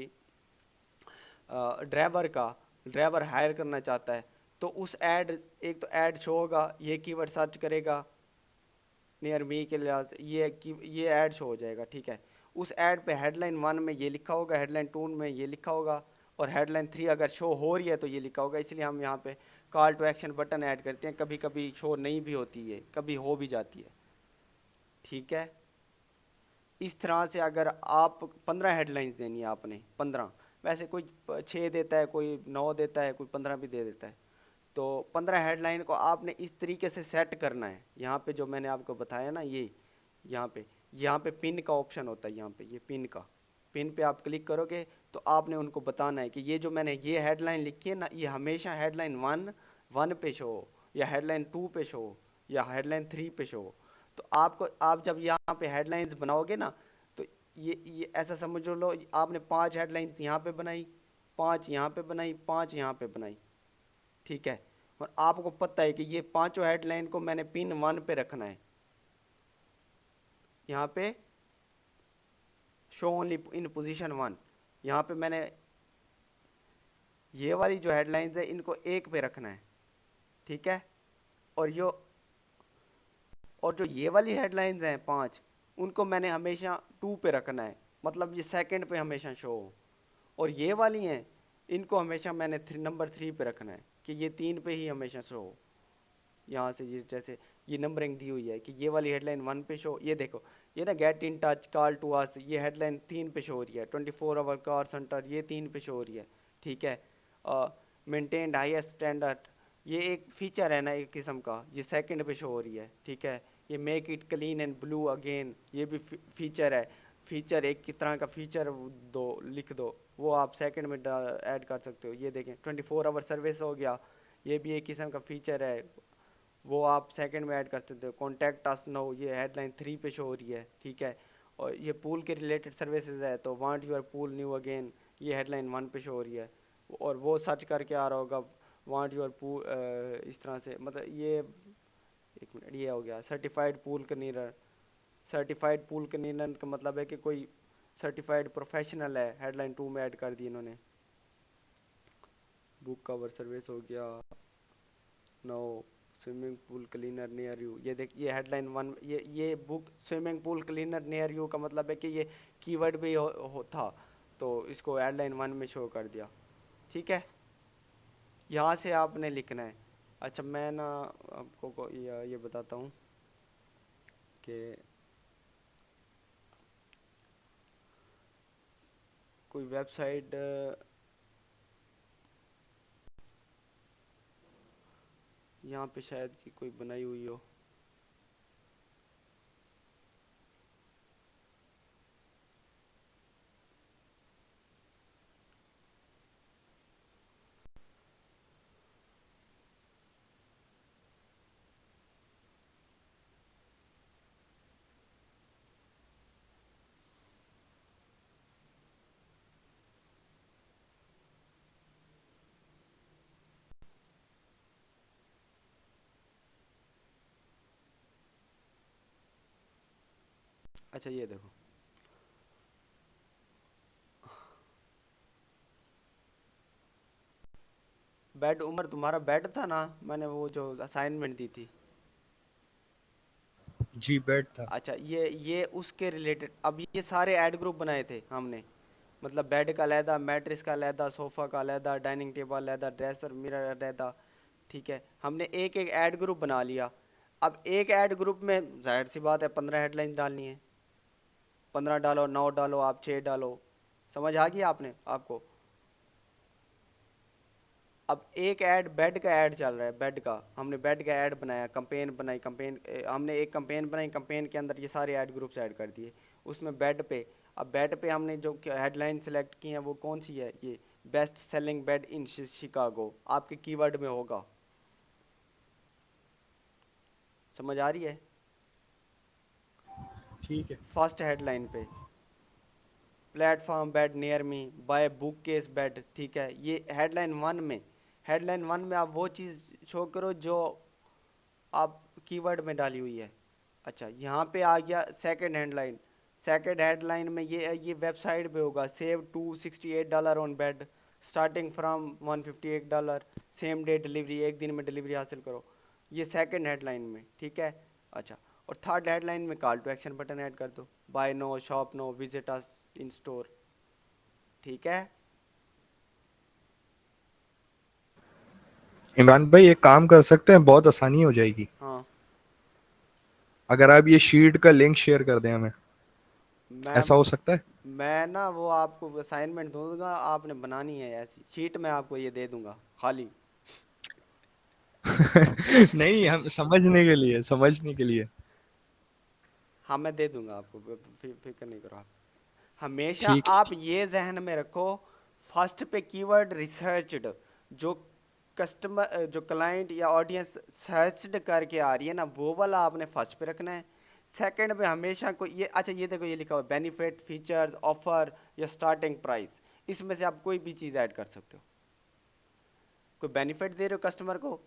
ड्राइवर का, ड्राइवर हायर करना चाहता है, तो उस ऐड, एक तो ऐड शो होगा, ये कीवर्ड सर्च करेगा नियर मी के लिहाज से, ये ऐड शो हो जाएगा, ठीक है। उस ऐड पे हेडलाइन 1 में ये लिखा होगा, हेडलाइन 2 में ये लिखा होगा, और हेडलाइन 3 अगर शो हो रही है तो ये लिखा होगा। इसलिए हम यहाँ पे call to action button add करते हैं। कभी कभी शो नहीं भी होती है, कभी हो भी जाती है, ठीक है। इस तरह से अगर आप 15 हेडलाइंस देनी है आपने, 15, वैसे कोई 6 देता है, कोई 9 देता है, कोई 15 भी दे देता है, तो 15 हेडलाइन को आपने इस तरीके से सेट करना है। यहाँ पे जो मैंने आपको बताया ना, ये यहाँ पे पिन का ऑप्शन होता है, यहाँ पे ये पिन पे आप क्लिक करोगे तो आपने उनको बताना है कि ये जो मैंने ये हेडलाइन लिखी है ना, ये हमेशा हेडलाइन 1 1 पे शो हो, या हेडलाइन 2 पे शो हो, या हेडलाइन 3 पे शो हो। तो आप जब यहाँ पे हेडलाइंस बनाओगे ना, तो ये ऐसा समझ लो, आपने 5 हेडलाइंस यहाँ पे बनाई, 5 यहाँ पे बनाई, 5 यहाँ पे बनाई, ठीक है। और आपको पता है कि ये पांचों हेडलाइन को मैंने पिन 1 पे रखना है, यहाँ पे शो ओनली इन पोजीशन 1। यहाँ पे मैंने ये वाली जो हेडलाइंस है इनको 1 पे रखना है, ठीक है। और जो ये वाली हेडलाइंस हैं 5, उनको मैंने हमेशा 2 पे रखना है, मतलब ये सेकंड पे हमेशा शो हो। और ये वाली हैं, इनको हमेशा मैंने नंबर 3 पे रखना है, कि ये 3 पे ही हमेशा शो हो। यहाँ से ये जैसे ये नंबरिंग दी हुई है कि ये वाली हेडलाइन 1 पे शो, ये देखो, ये ना get in touch, call to us, ये हेडलाइन 3 पे शो हो रही है। 24 आवर कॉल सेंटर, ये 3 पे शो हो रही है, ठीक है। मेंटेन्ड हाईएस्ट स्टैंडर्ड, ये एक फीचर है ना एक किस्म का, ये सेकंड पे शो हो रही है, ठीक है। ये make it clean and blue again, ये भी फीचर है। फीचर एक की तरह का फीचर दो, लिख दो, वो आप सेकंड में ऐड कर सकते हो। ये देखें 24 आवर सर्विस हो गया, ये भी एक किस्म का फीचर है, वो आप सेकंड में ऐड कर सकते हो। कॉन्टैक्ट अस नाउ, ये हेडलाइन 3 पे शो हो रही है, ठीक है। और ये पूल के रिलेटेड सर्विसेज है, तो want your pool new again, ये हेडलाइन 1 पे शो हो रही है। और वो सर्च करके आ रहा होगा वांट योर पूल, इस तरह से, मतलब ये एक मिनट, ये हो गया certified pool cleaner. Certified pool cleaner का मतलब है कि कोई सर्टिफाइड प्रोफेशनल है, हेडलाइन 2 में ऐड कर दी इन्होंने। बुक कवर सर्विस हो गया, no swimming pool cleaner near you, ये देख, ये हेडलाइन 1, ये book swimming pool cleaner near you का मतलब है कि ये कीवर्ड भी था, तो इसको हेडलाइन 1 में शो कर दिया, ठीक है। यहाँ से आपने लिखना है। अच्छा, मैं ना आपको ये बताता हूँ कि कोई वेबसाइट यहाँ पे शायद कि कोई बनाई हुई हो। अच्छा, ये देखो, बेड, उमर तुम्हारा बेड था ना, मैंने वो जो असाइनमेंट दी थी। जी बेड था। अच्छा, ये उसके रिलेटेड, अब ये सारे ऐड ग्रुप बनाए थे हमने, मतलब बेड का अलहदा, मैट्रेस का अलहदा, सोफ़ा का अलहदा, डाइनिंग टेबल अलहदा, ड्रेसर मिरर अलहदा, ठीक है। हमने एक एक ऐड ग्रुप बना लिया। अब एक ऐड ग्रुप में जाहिर सी बात है 15 हेडलाइन डालनी है। 15 डालो, 9 डालो, आप 6 डालो, समझ आ गई आपने आपको। अब एक ऐड बेड का ऐड चल रहा है, बेड का, हमने बेड का ऐड बनाया, कंपेन बनाई, कंपेन हमने एक कंपेन बनाई, कंपेन के अंदर ये सारे ऐड ग्रुप्स ऐड कर दिए उसमें बेड पे। अब बेड पे हमने जो हेडलाइन सेलेक्ट की है वो कौन सी है, ये best selling bed in Chicago, आपके कीवर्ड में होगा, समझ आ रही है। ठीक है। फर्स्ट हेडलाइन पे platform bed near me, buy bookcase bed, ठीक है। ये हेडलाइन वन में आप वो चीज़ शो करो जो आप कीवर्ड में डाली हुई है। अच्छा, यहाँ पे आ गया सेकंड हेडलाइन। सेकंड हेडलाइन में ये वेबसाइट पे होगा, save $268 on bed starting from $158, same day delivery, एक दिन में डिलीवरी हासिल करो, ये सेकंड हेडलाइन में, ठीक है। अच्छा, और थर्ड हेडलाइन में call to action button add कर दो, buy now, shop now, visit us in store, ठीक है। इमरान भाई एक काम कर सकते हैं, बहुत आसानी हो जाएगी हाँ, अगर आप ये शीट का लिंक शेयर कर दें हमें, मैं ऐसा हो सकता है? मैं ना वो आपको असाइनमेंट दूंगा, आपने बनानी है ऐसी शीट, मैं आपको ये दे दूंगा खाली। नहीं, हम समझने के लिए। हाँ, मैं दे दूंगा आपको, फिक्र नहीं करो आप। हमेशा ठीक है। आप ये जहन में रखो, फर्स्ट पे कीवर्ड रिसर्च्ड, जो कस्टमर जो क्लाइंट या ऑडियंस सर्च्ड करके आ रही है ना, वो वाला आपने फर्स्ट पे रखना है। सेकंड में हमेशा कोई ये, अच्छा ये देखो, ये लिखा हुआ बेनिफिट, फीचर्स, ऑफर या स्टार्टिंग प्राइस, इसमें से आप कोई भी चीज़ ऐड कर सकते हो। कोई बेनिफिट दे रहे हो कस्टमर को,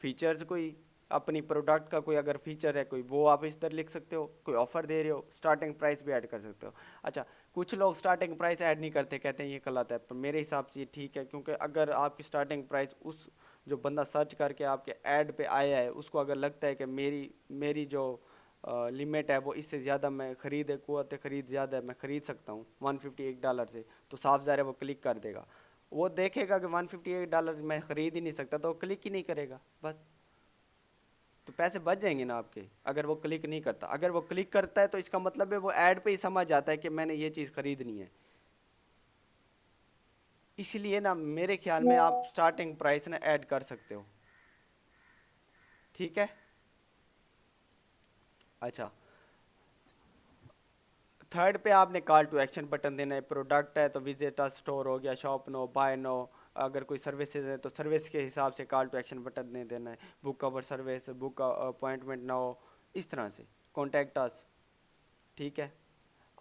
फीचर्स कोई अपनी प्रोडक्ट का कोई अगर फीचर है कोई, वो आप इस तरह लिख सकते हो। कोई ऑफर दे रहे हो, स्टार्टिंग प्राइस भी ऐड कर सकते हो। अच्छा, कुछ लोग स्टार्टिंग प्राइस ऐड नहीं करते, कहते हैं ये गलत है, पर मेरे हिसाब से ये ठीक है, क्योंकि अगर आपकी स्टार्टिंग प्राइस उस जो बंदा सर्च करके आपके ऐड पे आया है उसको अगर लगता है कि मेरी मेरी जो लिमिट है वो इससे ज़्यादा, मैं खरीद कुव्वत खरीद ज़्यादा है, मैं खरीद सकता हूँ $158 से, तो साफ ज़ाहिर है वो क्लिक कर देगा। वो देखेगा कि $158 मैं खरीद ही नहीं सकता, तो वो क्लिक ही नहीं करेगा, बस। तो पैसे बच जाएंगे ना आपके, अगर वो क्लिक नहीं करता। अगर वो क्लिक करता है तो इसका मतलब है वो ऐड पे ही समझ जाता है कि मैंने ये चीज़ खरीदनी है। इसलिए ना मेरे ख्याल में आप स्टार्टिंग प्राइस ना ऐड कर सकते हो, ठीक है। अच्छा, थर्ड पे आपने कॉल टू एक्शन बटन देना है। प्रोडक्ट है तो विजिट अस स्टोर हो गया, शॉप नो, बाय नो। अगर कोई सर्विसेज है तो सर्विस के हिसाब से कॉल टू एक्शन बटन दे देना है। बुक अवर सर्विस, बुक अपॉइंटमेंट नाउ, इस तरह से कॉन्टैक्ट अस, ठीक है।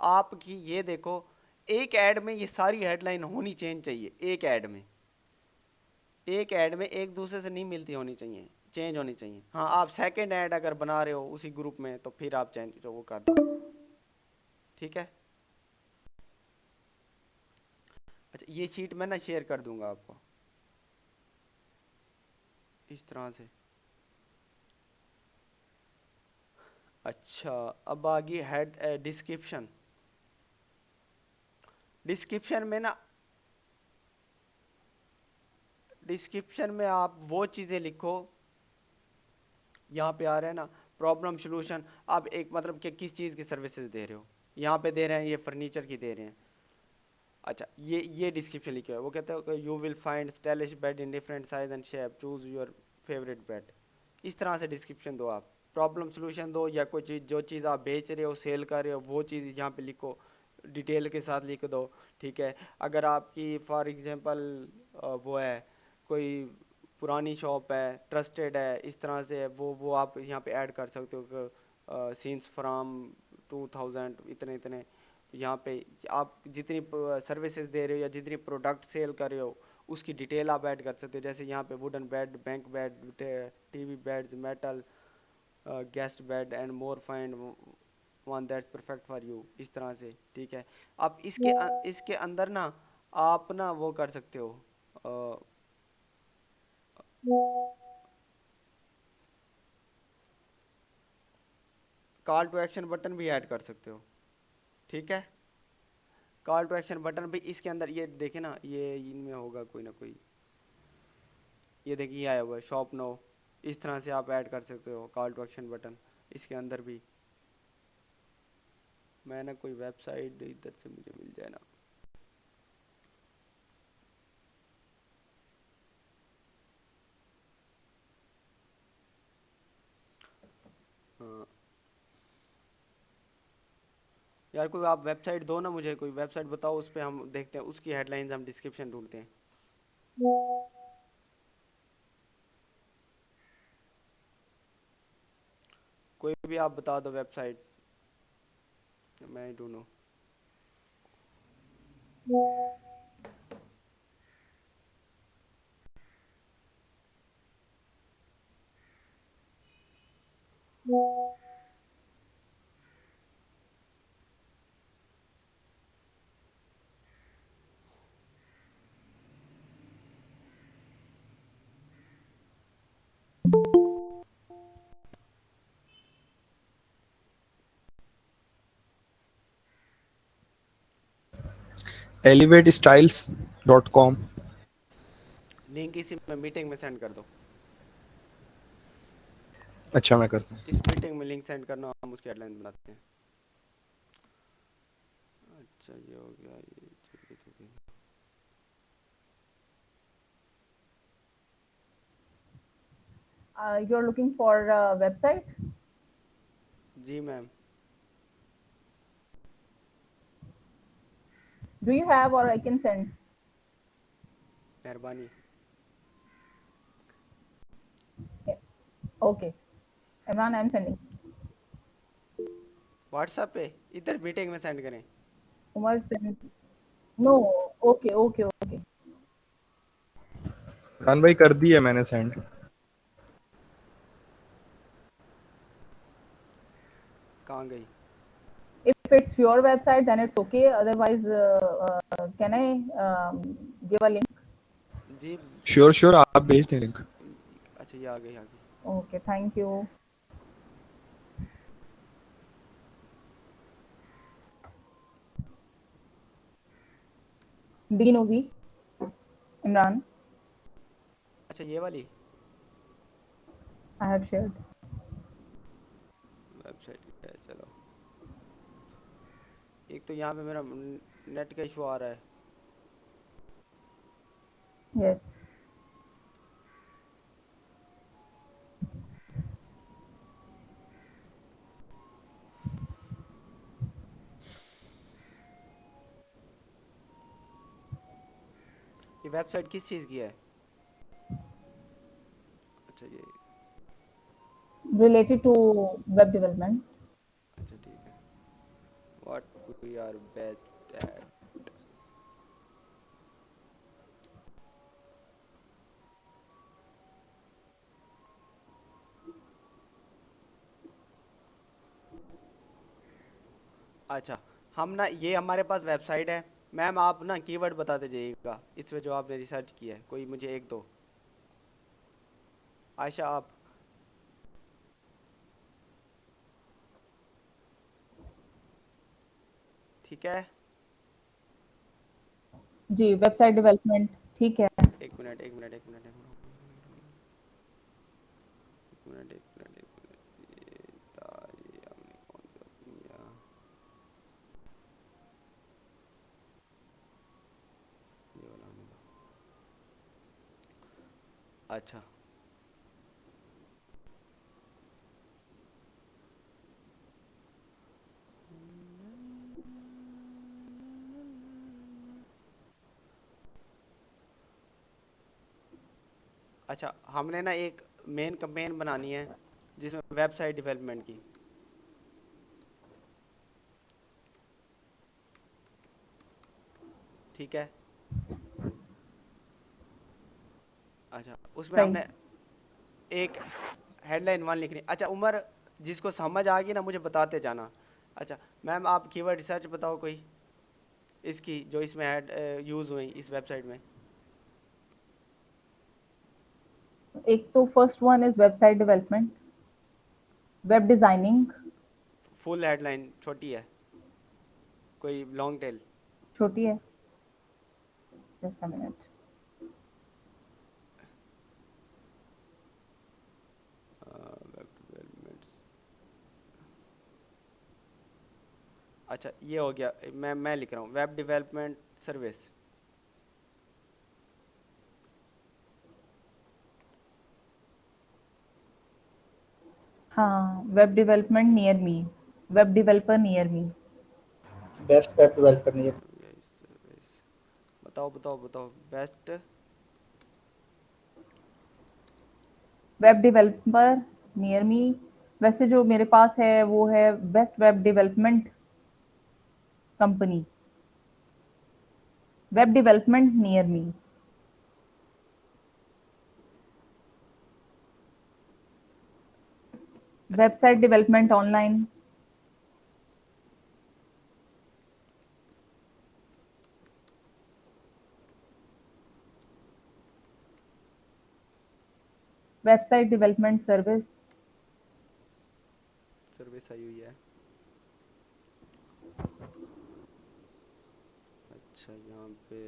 आपकी ये देखो, एक ऐड में ये सारी हेडलाइन होनी चाहिए, एक ऐड में, एक ऐड में एक दूसरे से नहीं मिलती होनी चाहिए, चेंज होनी चाहिए। हाँ, आप सेकंड ऐड अगर बना रहे हो उसी ग्रुप में तो फिर आप चेंज जो वो कर दो, ठीक है। अच्छा, ये शीट मैं ना शेयर कर दूंगा आपको इस तरह से। अच्छा, अब आ गई हेड डिस्क्रिप्शन। डिस्क्रिप्शन में ना, डिस्क्रिप्शन में आप वो चीज़ें लिखो, यहाँ पे आ रहा है ना प्रॉब्लम सोल्यूशन। आप एक मतलब कि किस चीज़ की सर्विसेज दे रहे हो, यहाँ पे दे रहे हैं ये फर्नीचर की दे रहे हैं। अच्छा, ये डिस्क्रिप्शन लिखा है, वो कहते हैं you will find stylish bed in different size and shape, choose your favourite bed. इस तरह से डिस्क्रिप्शन दो आप, प्रॉब्लम सोल्यूशन दो, या कोई चीज़ जो चीज़ आप बेच रहे हो, सेल कर रहे हो, वो चीज़ यहाँ पे लिखो, डिटेल के साथ लिख दो, ठीक है। अगर आपकी फॉर एग्जांपल वो है कोई पुरानी शॉप है, ट्रस्टेड है, इस तरह से है, वो आप यहाँ पे ऐड कर सकते हो, सीन्स फ्राम 2000 इतने इतने। यहाँ पे आप जितनी सर्विसेज दे रहे हो या जितनी प्रोडक्ट सेल कर रहे हो उसकी डिटेल आप ऐड कर सकते हो। जैसे यहाँ पे wooden bed, bank bed, TV beds, metal guest bed and more find one that's perfect for you, इस तरह से, ठीक है। आप इसके अंदर ना आप ना वो कर सकते हो, कॉल टू एक्शन बटन भी ऐड कर सकते हो, ठीक है। कॉल टू एक्शन बटन भी इसके अंदर, ये देखे ना, ये इनमें होगा कोई ना कोई, ये देखिए आया हुआ है शॉप नो, इस तरह से आप ऐड कर सकते हो कॉल टू एक्शन बटन इसके अंदर भी। मैं ना कोई वेबसाइट इधर से मुझे मिल जाए ना, हाँ यार, कोई आप वेबसाइट दो ना मुझे, कोई वेबसाइट बताओ, उस पर हम देखते हैं, उसकी हेडलाइंस हम डिस्क्रिप्शन ढूंढते हैं। कोई भी आप बता दो वेबसाइट, मैं ढूंढूं। elevatestyles.com। लिंक इसी में मीटिंग में सेंड कर दो, अच्छा, मैं करता हूँ। इस मीटिंग में लिंक सेंड करना, हम उसकी हेडलाइन बनाते हैं। अच्छा, ये हो गया, ये चीज़ तो गई। You're looking for a website? जी ma'am. Do you have, or I can send? मेहरबानी। Okay. Imran, I'm sending. WhatsApp पे इधर मीटिंग में सेंड करें? Umar send. No. Okay, okay, okay. Imran भाई कर दी है मैंने सेंड। कहाँ गई? If it's your website, then it's okay. Otherwise, can I give a link? जी श्योर श्योर, आप भेज दें लिंक। अच्छा, ये आ गई, आ गई। Okay, thank you. Begin होगी Imran. अच्छा, ये वाली I have shared. वेबसाइट है, चलो। एक तो यहाँ पे मेरा नेट का इशू आ रहा है। Yes. ये वेबसाइट किस चीज़ की है? अच्छा, ये Related to web development. अच्छा, ठीक है। What we are best at. अच्छा, हम ना, ये हमारे पास वेबसाइट है। मैम आप ना कीवर्ड बता दीजिएगा इसमें जो आपने रिसर्च किया है, कोई मुझे एक दो। आयशा आप। ठीक है, जी, वेबसाइट डेवलपमेंट ठीक है। एक मिनट, एक मिनट, एक मिनट, एक मिनट, एक मिनट, एक मिनट, एक मिनट। ये हमने कौन सा किया? ये वाला हमने। अच्छा, अच्छा, हमने ना एक मेन कैंपेन बनानी है जिसमें वेबसाइट डेवलपमेंट की। ठीक है। अच्छा, उसमें सही। हमने एक हेडलाइन वन लिखनी। अच्छा उमर, जिसको समझ आ गई ना मुझे बताते जाना। अच्छा मैम, आप कीवर्ड रिसर्च बताओ कोई इसकी, जो इसमें ऐड यूज़ हुई इस वेबसाइट में। एक तो first one is website development, web designing. Full headline छोटी है, कोई लॉन्ग टेल? छोटी है, just a minute. Web development. अच्छा ये हो गया, मैं लिख रहा हूँ वेब डेवलपमेंट सर्विस। हाँ, वेब डेवलपमेंट नियर मी, web developer near me. Best web developer नहीं है। सर्विस। बताओ बताओ बताओ, best. Web developer near me. वैसे जो मेरे पास है वो है best web development company, web development near me. अच्छा, website development online. Website development service. Service आई हुई है। अच्छा यहाँ पे।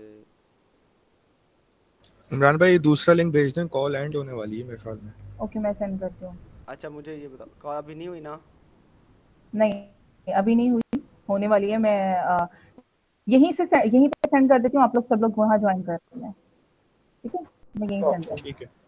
इमरान भाई दूसरा लिंक भेज दें, कॉल एंड होने वाली है मेरे ख्याल में। ओके, मैं सेंड करती हूँ। अच्छा मुझे ये बताओ, कॉल अभी नहीं हुई ना? नहीं, अभी नहीं हुई, होने वाली है। मैं यहीं पे सेंड कर देती हूँ, आप लोग सब लोग वहाँ ज्वाइन कर लें। ठीक है, मैं यहीं सेंड कर। ठीक है।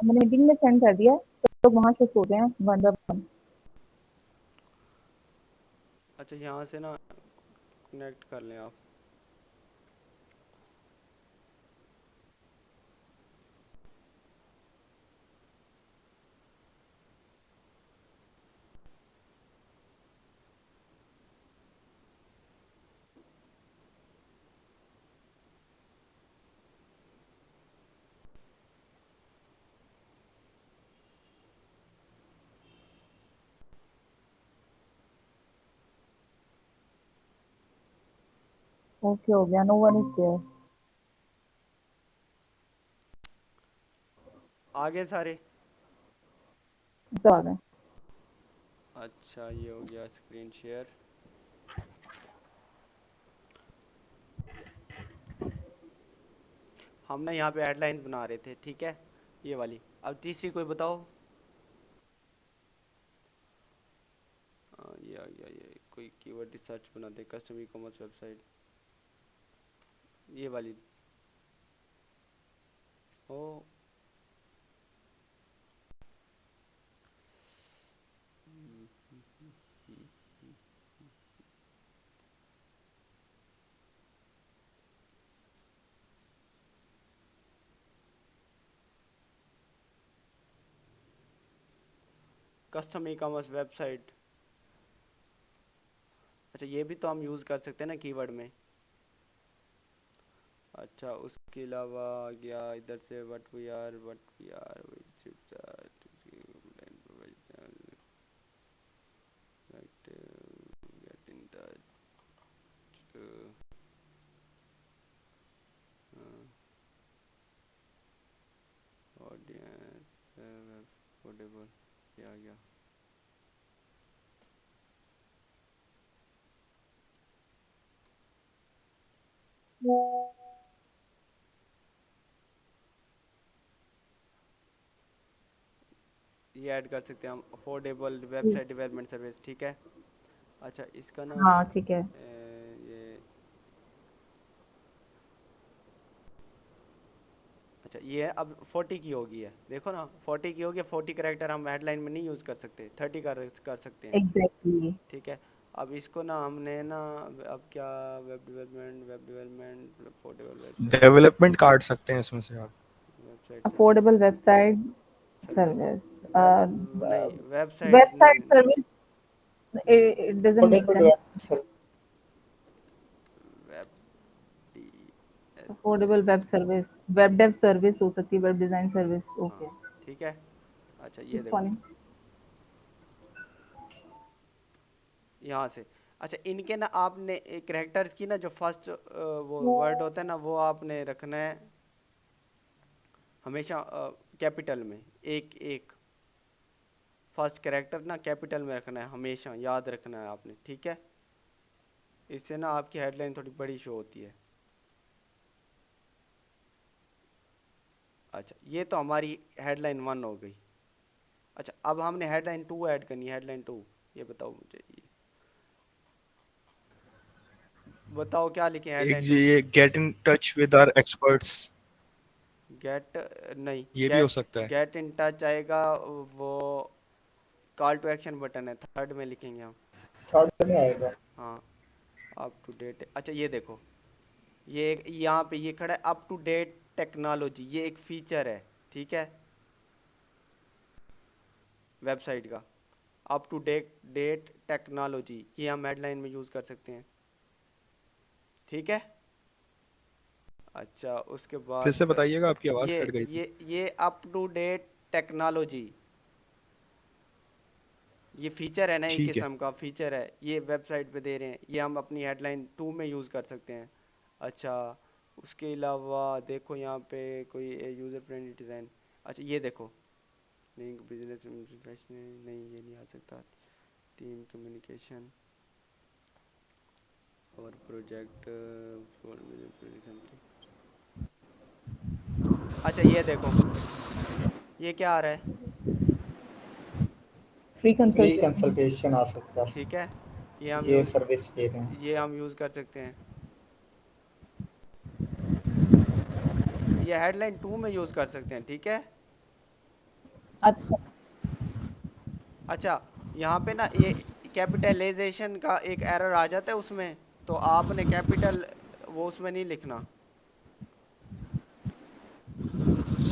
मैंने मीटिंग में सेंड कर दिया, तो लोग वहाँ शिफ्ट हो गए हैं वन बाय वन। अच्छा यहाँ से ना कनेक्ट कर लें आप। ओके हो गया, नो वन इज देयर। आगे सारे। सब आ गए। अच्छा ये हो गया स्क्रीन शेयर। हम ना यहाँ पे हेडलाइन बना रहे थे, ठीक है, ये वाली। अब तीसरी कोई बताओ। ये आ गया, ये कोई कीवर्ड रिसर्च बना दे, कस्टम ई कॉमर्स वेबसाइट, ये वाली। ओ कस्टम ई कॉमर्स वेबसाइट। अच्छा ये भी तो हम यूज़ कर सकते हैं ना कीवर्ड में। अच्छा उसके अलावा आ गया इधर से what we are get in touch, audience affordable, ये आ गया। ये ऐड कर सकते हैं हम, अफोर्डेबल वेबसाइट डेवलपमेंट सर्विस, ठीक है। अच्छा इसका ना हाँ ठीक है। ये अच्छा ये है, अब 40 की होगी है, देखो ना 40 की होगी। 40 करेक्टर हम हेडलाइन में नहीं यूज़ कर सकते, 30 कर सकते हैं, एग्जैक्टली। ठीक है। अब इसको ना हमने ना, अब क्या, web development affordable website, development काट सकते हैं इसमें से आप। Website service, affordable website service, service, web नहीं, वेबसाइट वेबसाइट नहीं, service, it doesn't make affordable sense. Web D S affordable web service, web dev service हो सकती है, वेब डिजाइन सर्विस। हाँ ओके, ठीक है। अच्छा ये इज देखो फॉलोइंग। यहाँ से। अच्छा इनके ना आपने करेक्टर्स की ना जो फर्स्ट वो वर्ड होता है ना, वो आपने रखना है हमेशा कैपिटल में, एक एक फर्स्ट कैरेक्टर ना कैपिटल में रखना है, हमेशा याद रखना है आपने, ठीक है। इससे ना आपकी हेडलाइन थोड़ी बड़ी शो होती है। अच्छा ये तो हमारी हेडलाइन 1 हो गई। अच्छा अब हमने हेडलाइन 2 ऐड करनी है, हेडलाइन 2, ये बताओ मुझे, ये बताओ क्या लिखें एक हेडलाइन 2 की। ये get in touch with our experts, get नहीं, ये भी हो गेट सकता है। गेट इन टच आएगा, वो कॉल टू एक्शन बटन है, थर्ड में लिखेंगे हम। थर्ड में आएगा। हाँ अप टू डेट। अच्छा ये देखो, ये यहाँ पे ये खड़ा है अप टू डेट टेक्नोलॉजी, ये एक फीचर है, ठीक है, वेबसाइट का। अप टू डेट टेक्नोलॉजी, ये हम हेडलाइन में यूज़ कर सकते हैं, ठीक है। अच्छा उसके फिर बाद से बताइएगा, आपकी आवाज़ ये कट गई थी। ये अप टू डेट टेक्नोलॉजी, ये फीचर है ना, एक ठीक है। किस्म का फीचर है, ये वेबसाइट पे दे रहे हैं, ये हम अपनी हेडलाइन 2 में यूज़ कर सकते हैं। अच्छा उसके अलावा देखो यहाँ पे कोई यूज़र फ्रेंडली डिज़ाइन। अच्छा ये देखो, लिंक बिजनेस नहीं, ये नहीं आ सकता। टीम कम्युनिकेशन और प्रोजेक्ट अच्छा ये देखो, ये क्या आ रहा है, फ्री फ्री कंसल्टेशन। कंसल्टेशन आ सकता है, ठीक है, ये हम ये यूज़ सर्विस दे रहे हैं। ये हम यूज़ कर सकते हैं, ये हेडलाइन 2 में यूज़ कर सकते हैं, ठीक है। अच्छा अच्छा, यहाँ पे ना ये कैपिटलाइजेशन का एक एरर आ जाता है उसमें, तो आपने कैपिटल वो उसमें नहीं लिखना।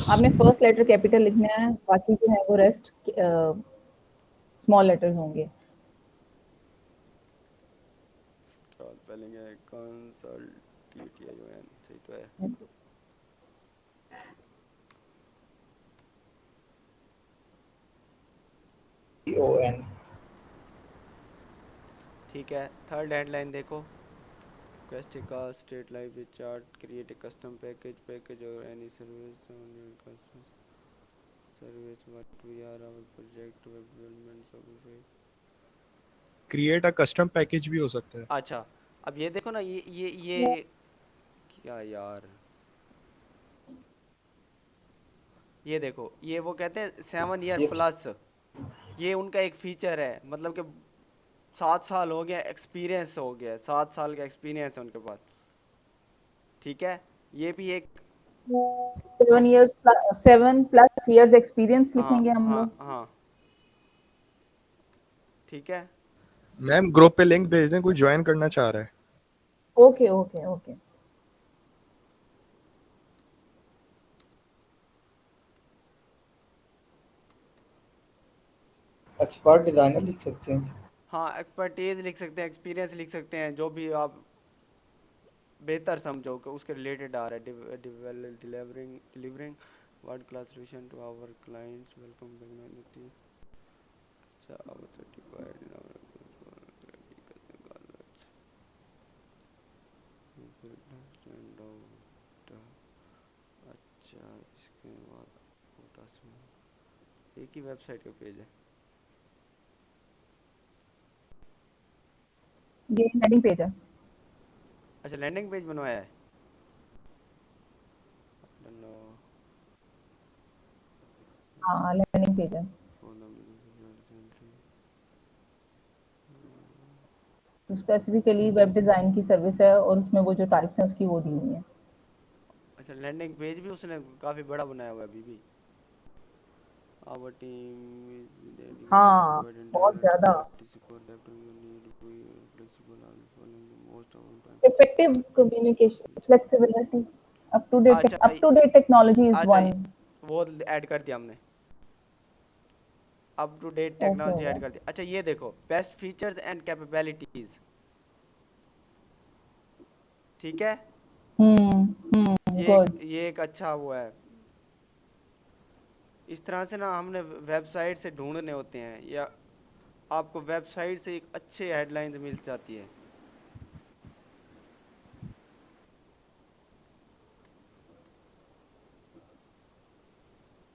आपने फर्स्ट लेटर कैपिटल लिखना है, बाकी जो है वो रेस्ट स्मॉल लेटर्स होंगे। क्या स्पेलिंग है? कंसल्टेशन सही तो है। CON ठीक है, थर्ड हेडलाइन देखो। Questica state library chart, create a custom package or any service on your custom service. What we are our project web development software. Create a custom package भी हो सकता है। अच्छा, अब ये देखो ना, ये क्या यार, ये देखो, ये वो कहते हैं 7 ईयर ये प्लस, ये उनका एक फीचर है, मतलब कि 7 साल हो गया एक्सपीरियंस, हो गया 7 साल का एक्सपीरियंस है उनके पास। ठीक है, ये भी एक 7+ years एक्सपीरियंस हाँ लिखेंगे हम हाँ लोग। हाँ, ठीक है। मैम ग्रुप पे लिंक भेज दें, कोई ज्वाइन करना चाह रहा है। Okay okay okay. Expert designer लिख सकते हैं। हाँ, एक्सपर्टीज लिख सकते हैं, एक्सपीरियंस लिख सकते हैं, जो भी आप बेहतर समझो कि उसके रिलेटेड आ रहा है। Delivering delivering world class solution to our clients, welcome technology, अच्छा आवर सर्टिफाइड इन आवर अच्छा, इसके बाद छोटा सा एक ही वेबसाइट का पेज है। ये लैंडिंग पेज है। अच्छा, लैंडिंग पेज बनवाया है। नो, हाँ लैंडिंग पेज है। तो स्पेसिफिकली वेब डिज़ाइन की सर्विस है और उसमें वो जो टाइप्स हैं उसकी वो दी हुई है। अच्छा, लैंडिंग पेज भी उसने काफ़ी बड़ा बनाया हुआ है अभी भी। Our team is dedicated to हाँ providing बहुत direct ज़्यादा quality support that you need. We are flexible and following the most of the time. Effective communication, flexibility, अच्छा up to date technology is अच्छा, वन। वो add कर दिया हमने, up to date okay technology okay. Add कर दिया। अच्छा, ये देखो, बेस्ट फीचर्स एंड कैपेबिलिटीज, ठीक है। गुड। ये एक अच्छा वो है। इस तरह से ना हमने वेबसाइट से ढूंढने होते हैं, या आपको वेबसाइट से एक अच्छे हेडलाइंस मिल जाती है।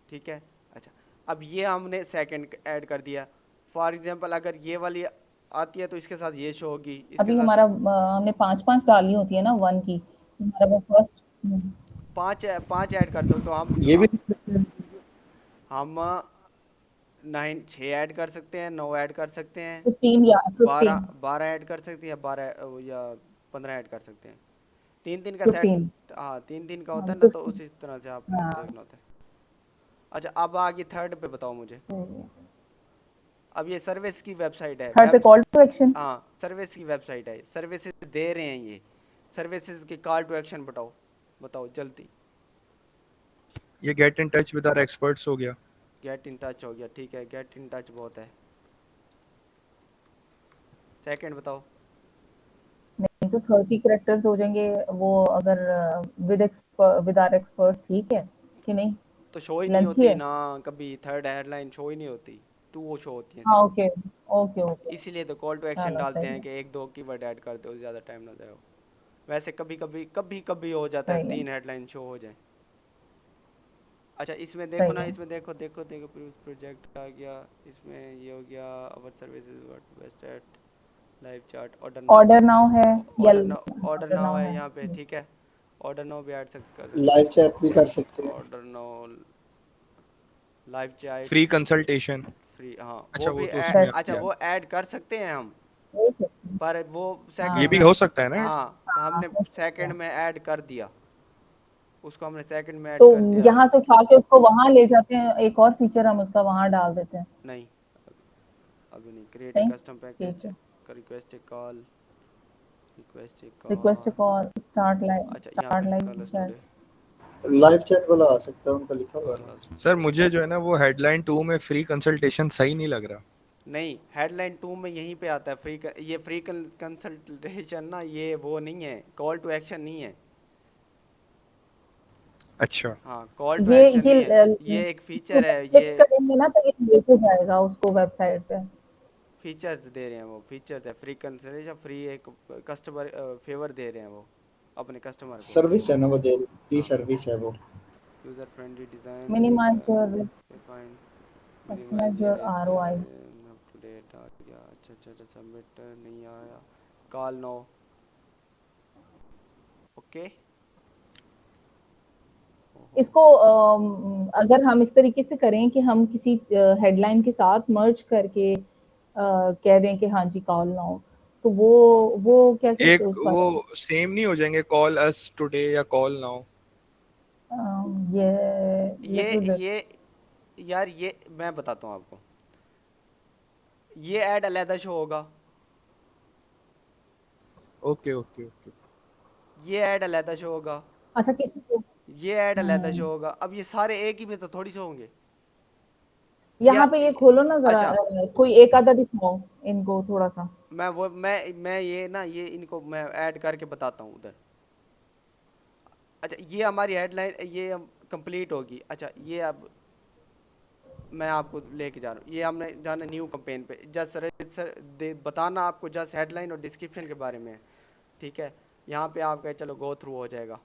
ठीक है। अच्छा, अब ये हमने सेकंड ऐड कर दिया। फॉर एग्जांपल अगर ये वाली आती है तो इसके साथ ये शो होगी, इसके अभी साथ हमारा हमने 5-5 डालनी होती है ना वन की, हमारा वो फर्स्ट पांच पांच ऐड कर सकते हो हम। ये भी लिख सकते हैं। हम 6 ऐड कर सकते हैं, 9 ऐड कर सकते हैं, 15 या 15 12 12 ऐड कर सकते हैं, या 12 या 15 ऐड कर सकते हैं। 3-3 का सेट। 15 हाँ, 3-3 का होता हाँ है ना, तो 15 उसी तरह से आपने हाँ। देखना होता है। अच्छा, अब आगे थर्ड पे बताओ मुझे। अब ये सर्विस की वेबसाइट है, थर्ड पे कॉल टू एक्शन। हाँ, सर्विस की वेबसाइट है, सर्विसेज दे रहे हैं ये। सर्विसेज के कॉल टू एक्शन बताओ, बताओ जल्दी। ये get in touch with our experts हो गया। गेट इन टच हो गया, ठीक है, गेट इन टच बहुत है। सेकंड बताओ। नहीं तो 30 कैरेक्टर्स हो जाएंगे वो, अगर विद आर एक्सपर्ट्स, ठीक है कि नहीं? तो शो ही नहीं लेंथी होती है। ना, कभी थर्ड हेडलाइन शो ही नहीं होती, टू वो शो होती है हाँ सिर्फ। Okay okay okay. इसीलिए तो कॉल टू एक्शन चलो डालते सही हैं है कि 1-2 कीवर्ड ऐड कर दो, ज़्यादा टाइम ना जाओ। वैसे कभी कभी हो जाता है सही है 3 हेडलाइन शो हो जाए। अच्छा, इसमें देखो सही ना, है। इसमें देखो देखो देखो, प्रोजेक्ट आ गया, इसमें ये हो गया अवर services what best at live chart, order now है या ऑर्डर ऑर्डर नाउ नाउ है है। यहाँ पे, ठीक है। ऑर्डर नाउ भी ऐड कर सकते लाइव चैट भी कर सकते हैं। हैं। Order now live chat free consultation. Free, हाँ अच्छा वो वो भी तो उसमें आ अच्छा गया। वो ऐड कर सकते हैं हम, ओके। पर वो ये सेकंड भी में हो सकता है ना। हाँ, हाँ हमने हो सकता सेकंड है। में ऐड कर दिया। उसको हमने सेकंड में ऐड तो कर दिया। यहाँ से उठा के उसको वहां ले जाते हैं, एक और फीचर हम उसका वहां डाल देते हैं। नहीं, अभी नहीं। क्रिएट ए नहीं, कस्टम ठीक पैकेज, है। रिक्वेस्ट ए कॉल, रिक्वेस्ट ए रिक्वेस्ट कॉल। कॉल, स्टार्ट अच्छा, यहाँ पे live call chat. Today, live chat वाला आ सकता है, उनका लिखा हुआ है। कॉल। सर मुझे जो है ना वो हेडलाइन 2 में फ्री कंसल्टेशन सही नहीं लग रहा। नहीं, हेडलाइन 2 में यहीं पे आता है फ्री। ये फ्री कंसल्टेशन ना, ये वो नहीं है, कॉल टू एक्शन नहीं है। अच्छा। हाँ, कॉल टू ये एक्शन ये नहीं है, ये एक फीचर है। क्लिक ये करेंगे ना तो ये लेके जाएगा उसको वेबसाइट पे। फीचर्स दे रहे हैं, वो फीचर्स है। फ्री कंसल्टेशन, फ्री एक कस्टमर फेवर दे रहे हैं वो अपने कस्टमर को। सर्विस है ना वो, दे फ्री हाँ, सर्विस है वो। User friendly design, minimize your risk, fine, minimize maximize your your ROI. Up to date आ गया। अच्छा अच्छा अच्छा, सबमिट नहीं आया, कॉल नो। ओके। इसको अगर हम इस तरीके से करें कि हम किसी हेडलाइन के साथ मर्ज करके कह दें कि हाँ जी कॉल नाउ, तो वो क्या कहते एक हैं उस वो बारे में? सेम नहीं हो जाएंगे, कॉल अस टुडे या कॉल नाउ? ये ये लिटिल बिट। ये यार, ये मैं बताता हूँ आपको, ये ऐड अलहदा शो होगा, ओके ओके ओके। ये ऐड अलहदा शो होगा, अच्छा, किसी को ये ऐड अलहदा शो हम्म, होगा। अब ये सारे एक ही में तो थोड़ी शो होंगे। या यहाँ पे ये खोलो ना जरा, अच्छा, कोई एक आधा दिखाओ इनको थोड़ा सा। मैं ये ना, ये इनको मैं ऐड करके बताता हूँ उधर। अच्छा, ये हमारी हेडलाइन ये कंप्लीट होगी। अच्छा, ये अब मैं आपको लेके जा रहा हूँ, ये हमने जाना न्यू कैंपेन पे। जस्ट सर बताना आपको जस्ट हेडलाइन और डिस्क्रिप्शन के बारे में है, ठीक है। यहाँ पे आपका चलो गो थ्रू हो जाएगा।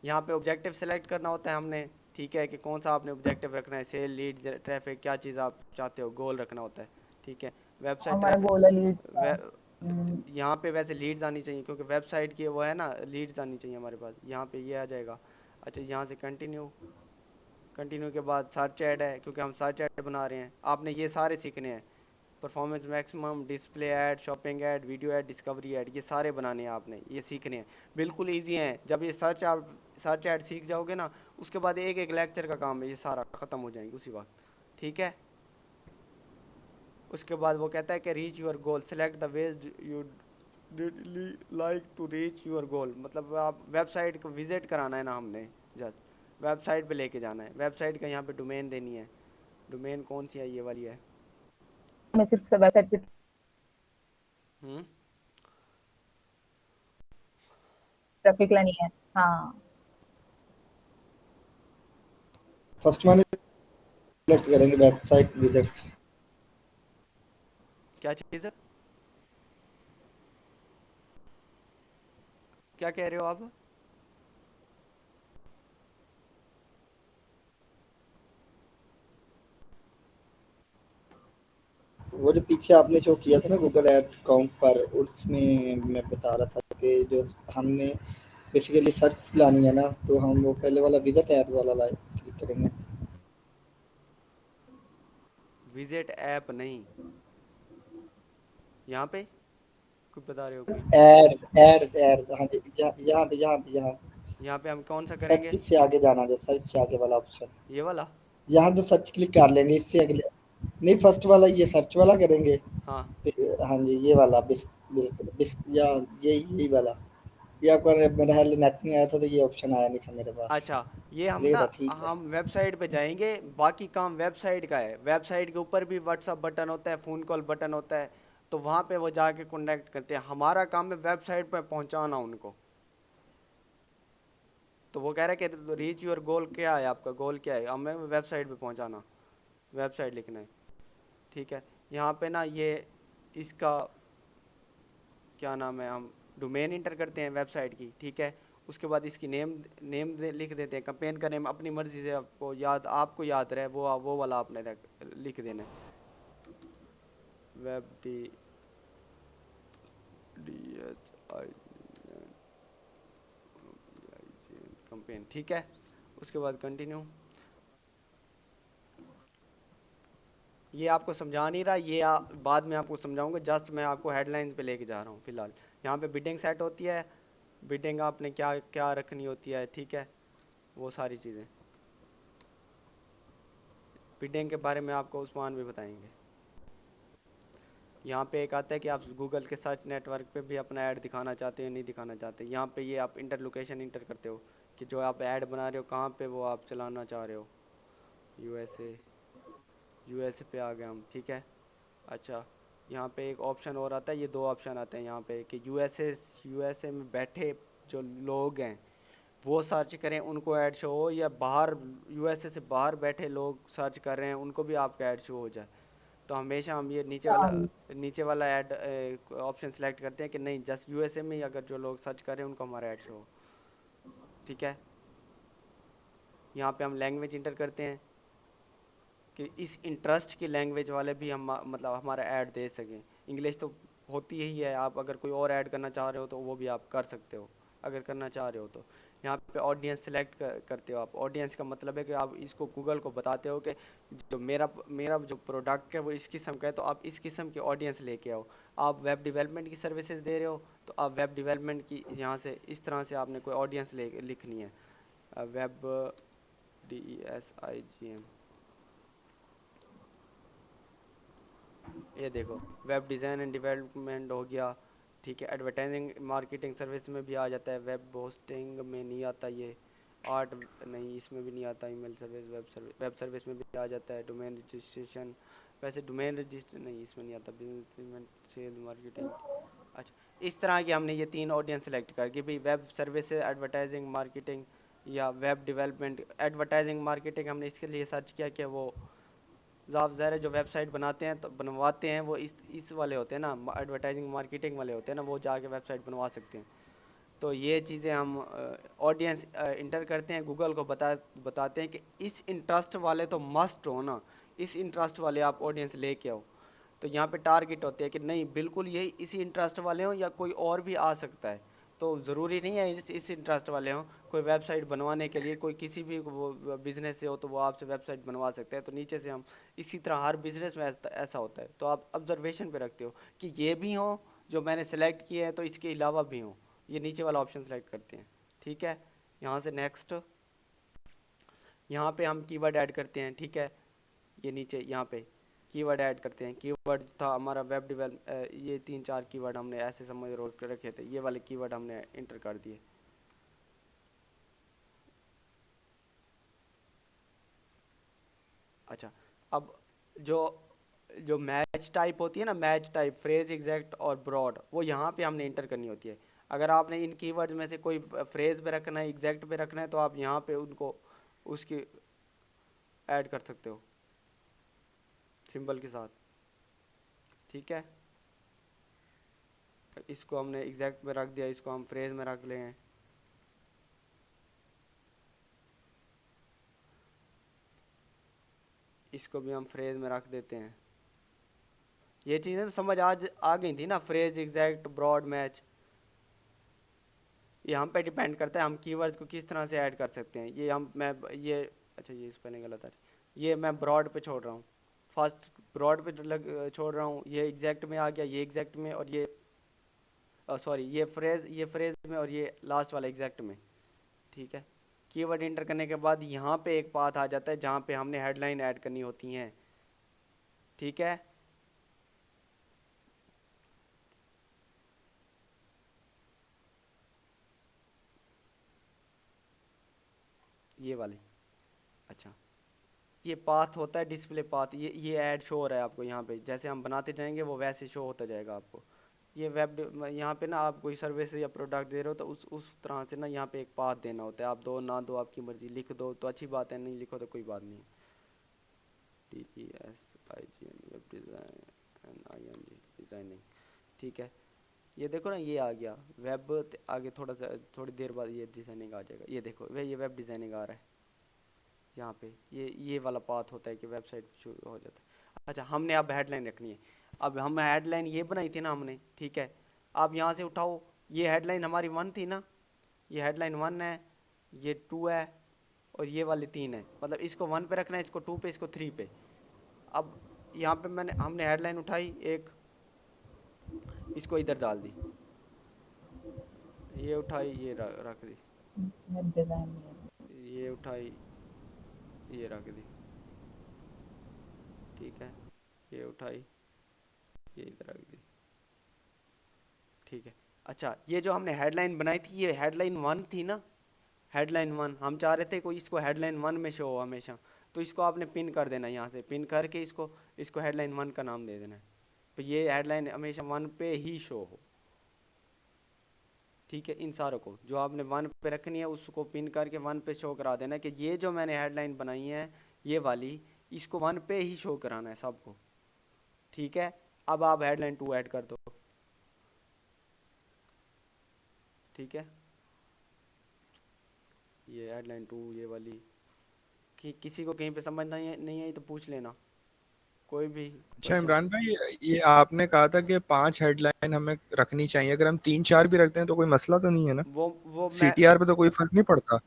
यहाँ पे ऑब्जेक्टिव सेलेक्ट करना होता है हमने, ठीक है, कि कौन सा आपने ऑब्जेक्टिव रखना है, सेल, लीड, ट्रैफिक, क्या चीज़ आप चाहते हो, गोल रखना होता है, ठीक है। वेबसाइट हमारा ट्रैफिक, गोल है लीड्स का। वे, यहाँ पे वैसे लीड्स आनी चाहिए क्योंकि वेबसाइट की वो है ना, लीड्स आनी चाहिए हमारे पास। यहाँ पे ये आ जाएगा। अच्छा, यहाँ से कंटिन्यू, कंटिन्यू के बाद सर्च ऐड है क्योंकि हम सर्च ऐड बना रहे हैं। आपने ये सारे सीखने हैं, performance maximum, display ad, shopping add, video add, discovery add, ये सारे बनाने हैं आपने, ये सीखने हैं। बिल्कुल ईजी हैं। जब ये सर्च ऐड सीख जाओगे ना, उसके बाद एक एक लेक्चर का काम है, ये सारा ख़त्म हो जाएंगे उसी वक्त, ठीक है। उसके बाद वो कहता है कि reach your goal, select the ways you like to reach your goal. मतलब आप वेबसाइट को विजिट कराना है ना हमने, जस्ट वेबसाइट पे लेके जाना है। वेबसाइट का यहाँ पे डोमेन देनी है। डोमेन कौन सी है, ये वाली है। मैं सिर्फ वेबसाइट पे हम्म ट्रैफिक लानी है। हाँ, फर्स्ट वाले सेलेक्ट करेंगे वेबसाइट विजिट्स। क्या चीज़ है, क्या कह रहे हो आप? वो जो पीछे आपने शो किया था ना गूगल एड अकाउंट पर, उसमें मैं बता रहा था कि जो हमने बेसिकली सर्च लानी है ना, तो हम वो पहले वाला विजिट ऐड वाला लाइव क्लिक करेंगे। विजिट ऐप नहीं, यहाँ पे कुछ बता रहे हो कोई? ऐड ऐड ऐड, हाँ जी, यहाँ यहाँ पे हम कौन सा सर्च करेंगे? से आगे जाना, जो सर्च से आगे वाला ऑप्शन, ये वाला? यहाँ जो सर्च क्लिक कर लेंगे, इससे अगले नहीं, फर्स्ट वाला ये सर्च वाला करेंगे। हाँ। फिर हाँ जी, ये वाला बिल्कुल या यही वाला। ये आपका मेरा ख्याल नेट नहीं आया था तो ये ऑप्शन आया नहीं था मेरे पास। अच्छा, ये हम ये ना, था, ठीक है। हम वेबसाइट पे जाएंगे, बाकी काम वेबसाइट का है। वेबसाइट के ऊपर भी व्हाट्सअप बटन होता है, फ़ोन कॉल बटन होता है, तो वहाँ पे वो जाके कॉन्टैक्ट करते हैं। हमारा काम है वेबसाइट पे पहुँचाना उनको। तो वो कह रहा है कि रीच योर गोल, क्या है आपका गोल, क्या है? हमें वेबसाइट पे पहुँचाना, वेबसाइट लिखना है, ठीक है। यहाँ पे ना ये इसका क्या नाम है, हम डोमेन इंटर करते हैं वेबसाइट की, ठीक है। उसके बाद इसकी लिख देते हैं। कंपेन का नेम अपनी मर्जी से आपको याद रहे, वो वाला आपने लिख देना है। Web D S I campaign, ठीक है। उसके बाद कंटिन्यू। ये आपको समझा नहीं रहा, ये बाद में आपको समझाऊंगा। जस्ट मैं आपको हेडलाइंस पे लेके जा रहा हूँ फिलहाल। यहाँ पे बिडिंग सेट होती है, बिडिंग आपने क्या क्या रखनी होती है, ठीक है, वो सारी चीज़ें। बिडिंग के बारे में आपको उस्मान भी बताएंगे। यहाँ पे एक आता है कि आप गूगल के सर्च नेटवर्क पे भी अपना ऐड दिखाना चाहते हो, नहीं दिखाना चाहते। यहाँ पे ये आप इंटर लोकेशन इंटर करते हो कि जो आप ऐड बना रहे हो कहाँ पे वो आप चलाना चाह रहे हो। यूएसए पे आ गए हम, ठीक है। अच्छा, यहाँ पे एक ऑप्शन और आता है, ये 2 ऑप्शन आते हैं यहाँ पे कि यूएसए में बैठे जो लोग हैं वो सर्च करें उनको ऐड शो हो, या बाहर यूएसए से बाहर बैठे लोग सर्च कर रहे हैं उनको भी आपका ऐड शो हो जाए। तो हमेशा हम ये नीचे वाला ऐड ऑप्शन सेलेक्ट करते हैं कि नहीं, जस्ट यूएसए में ही अगर जो लोग सर्च कर रहे हैं उनको हमारा ऐड शो हो, ठीक है। यहाँ पे हम लैंग्वेज इंटर करते हैं कि इस इंटरेस्ट की लैंग्वेज वाले भी हम मतलब हमारा ऐड दे सकें। इंग्लिश तो होती ही है, आप अगर कोई और ऐड करना चाह रहे हो तो वो भी आप कर सकते हो अगर करना चाह रहे हो तो। यहाँ पे ऑडियंस सेलेक्ट करते हो आप। ऑडियंस का मतलब है कि आप इसको गूगल को बताते हो कि जो मेरा जो प्रोडक्ट है वो इस किस्म का है, तो आप इस किस्म की ऑडियंस लेके आओ। आप वेब डेवलपमेंट की सर्विसेज दे रहे हो तो आप वेब डेवलपमेंट की यहाँ से इस तरह से आपने कोई ऑडियंस लिखनी है। वेब DESIGN, ये देखो वेब डिज़ाइन एंड डेवलपमेंट हो गया, ठीक है। एडवर्टाइजिंग मार्केटिंग सर्विस में भी आ जाता है, वेब होस्टिंग में नहीं आता ये। आर्ट नहीं, इसमें भी नहीं आता। ईमेल सर्विस, वेब सर्विस में भी आ जाता है। डोमेन रजिस्ट्रेशन, वैसे डोमेन रजिस्टर नहीं, इसमें नहीं आता। Business sale marketing. अच्छा, इस तरह की हमने ये 3 ऑडियंस सेलेक्ट करके भी वेब सर्विस, एडवर्टाइजिंग मार्केटिंग या वेब डेवलपमेंट। एडवर्टाइजिंग मार्केटिंग हमने इसके लिए सर्च किया कि वो ज़ाहिर जो वेबसाइट बनाते हैं तो बनवाते हैं वो इस वाले होते हैं ना, एडवर्टाइजिंग मार्केटिंग वाले होते हैं ना, वो जाके वेबसाइट बनवा सकते हैं। तो ये चीज़ें हम ऑडियंस इंटर करते हैं, गूगल को बताते हैं कि इस इंटरेस्ट वाले तो मस्ट हो ना, इस इंटरेस्ट वाले आप ऑडियंस लेके आओ। तो यहाँ पे टारगेट होते हैं कि नहीं बिल्कुल यही इसी इंटरेस्ट वाले हों या कोई और भी आ सकता है। तो ज़रूरी नहीं है इस इंटरेस्ट वाले हों। कोई वेबसाइट बनवाने के लिए कोई किसी भी वो बिज़नेस से हो तो वो आपसे वेबसाइट बनवा सकते हैं। तो नीचे से हम इसी तरह हर बिज़नेस में ऐसा होता है। तो आप ऑब्जर्वेशन पे रखते हो कि ये भी हों जो मैंने सेलेक्ट किए हैं, तो इसके अलावा भी हों, ये नीचे वाला ऑप्शन सेलेक्ट करते हैं, ठीक है। यहाँ से नेक्स्ट, यहाँ पे हम कीवर्ड ऐड करते हैं, ठीक है। ये नीचे यहाँ पे कीवर्ड ऐड करते हैं। कीवर्ड था हमारा वेब डेवलप, ये 3-4 कीवर्ड हमने ऐसे समझ रखे थे, ये वाले कीवर्ड हमने इंटर कर दिए। अच्छा, अब जो मैच टाइप होती है ना, मैच टाइप, फ्रेज, एग्जैक्ट और ब्रॉड, वो यहाँ पे हमने इंटर करनी होती है। अगर आपने इन कीवर्ड्स में से कोई फ्रेज पे रखना है, एग्जैक्ट पे रखना है, तो आप यहाँ पे उनको उसकी ऐड कर सकते हो सिंबल के साथ, ठीक है। इसको हमने एग्जैक्ट में रख दिया, इसको हम फ्रेज में रख लें। इसको भी हम फ्रेज में रख देते हैं। ये चीज़ें तो समझ आज आ गई थी ना, फ्रेज, एग्जैक्ट, ब्रॉड, मैच। ये हम पे डिपेंड करता है हम कीवर्ड्स को किस तरह से ऐड कर सकते हैं। ये अच्छा, ये स्पेलिंग गलत आ रही, ये मैं ब्रॉड पे छोड़ रहा हूँ, फर्स्ट ब्रॉड पे छोड़ रहा हूँ। ये एग्जैक्ट में आ गया, ये एग्जैक्ट में, और ये सॉरी ये फ्रेज में, और ये लास्ट वाला एग्जैक्ट में, ठीक है। कीवर्ड इंटर करने के बाद यहाँ पे एक पाथ आ जाता है जहाँ पे हमने हेडलाइन ऐड करनी होती हैं, ठीक है। ये वाली, अच्छा, ये पाथ होता है डिस्प्ले पाथ। ये ऐड शो हो रहा है आपको यहाँ पे, जैसे हम बनाते जाएंगे वो वैसे शो होता जाएगा आपको। ये यहाँ पे ना आप कोई सर्विस या प्रोडक्ट दे रहे हो तो उस तरह से ना यहाँ पे एक पाथ देना होता है। आप दो ना दो आपकी मर्जी, लिख दो तो अच्छी बात है, नहीं लिखो तो कोई बात नहीं है। DESIGN वेब डिज़ाइन डिज़ाइनिंग, ठीक है। ये देखो ना, ये आ गया वेब, आगे थोड़ी देर बाद ये डिज़ाइनिंग आ जाएगा। ये देखो ये वेब डिज़ाइनिंग आ रहा है यहाँ पे। ये वाला पाथ होता है कि वेबसाइट शुरू हो जाता है। अच्छा, हमने अब हेडलाइन रखनी है। अब हम हेडलाइन ये बनाई थी ना हमने, ठीक है। आप यहाँ से उठाओ, ये हेडलाइन हमारी 1 थी ना, ये हेडलाइन 1 है, ये 2 है, और ये वाली 3 है। मतलब इसको 1 पे रखना है, इसको 2 पे, इसको 3 पे। अब यहाँ पे हमने हेडलाइन उठाई एक, इसको इधर डाल दी, ये उठाई, ये रख दी, वेब डिज़ाइन में। ये उठाई, ये रख दी, ठीक है, ये उठाई, ये इधर रख दी, ठीक है। अच्छा, ये जो हमने हेडलाइन बनाई थी, ये हेडलाइन 1 थी ना, हेडलाइन 1 हम चाह रहे थे कोई इसको हेडलाइन 1 में शो हो हमेशा, तो इसको आपने पिन कर देना, यहाँ से पिन करके इसको हेडलाइन 1 का नाम दे देना है, तो ये हेडलाइन हमेशा 1 पे ही शो हो, ठीक है। इन सारों को जो आपने 1 पे रखनी है उसको पिन करके 1 पे शो करा देना कि ये जो मैंने हेडलाइन बनाई है ये वाली, इसको 1 पे ही शो कराना है सबको, ठीक है। अब आप हेडलाइन 2 ऐड कर दो, ठीक है, ये हेडलाइन 2 ये वाली, किसी को कहीं पे समझ नहीं आई तो पूछ लेना, कोई भी अच्छा क्वेश्चन। इमरान भाई, ये आपने कहा था कि 5 हेडलाइन हमें रखनी चाहिए, अगर हम 3-4 भी रखते हैं तो कोई मसला तो नहीं है ना? वो मैं सीटीआर पे तो कोई फर्क नहीं पड़ता?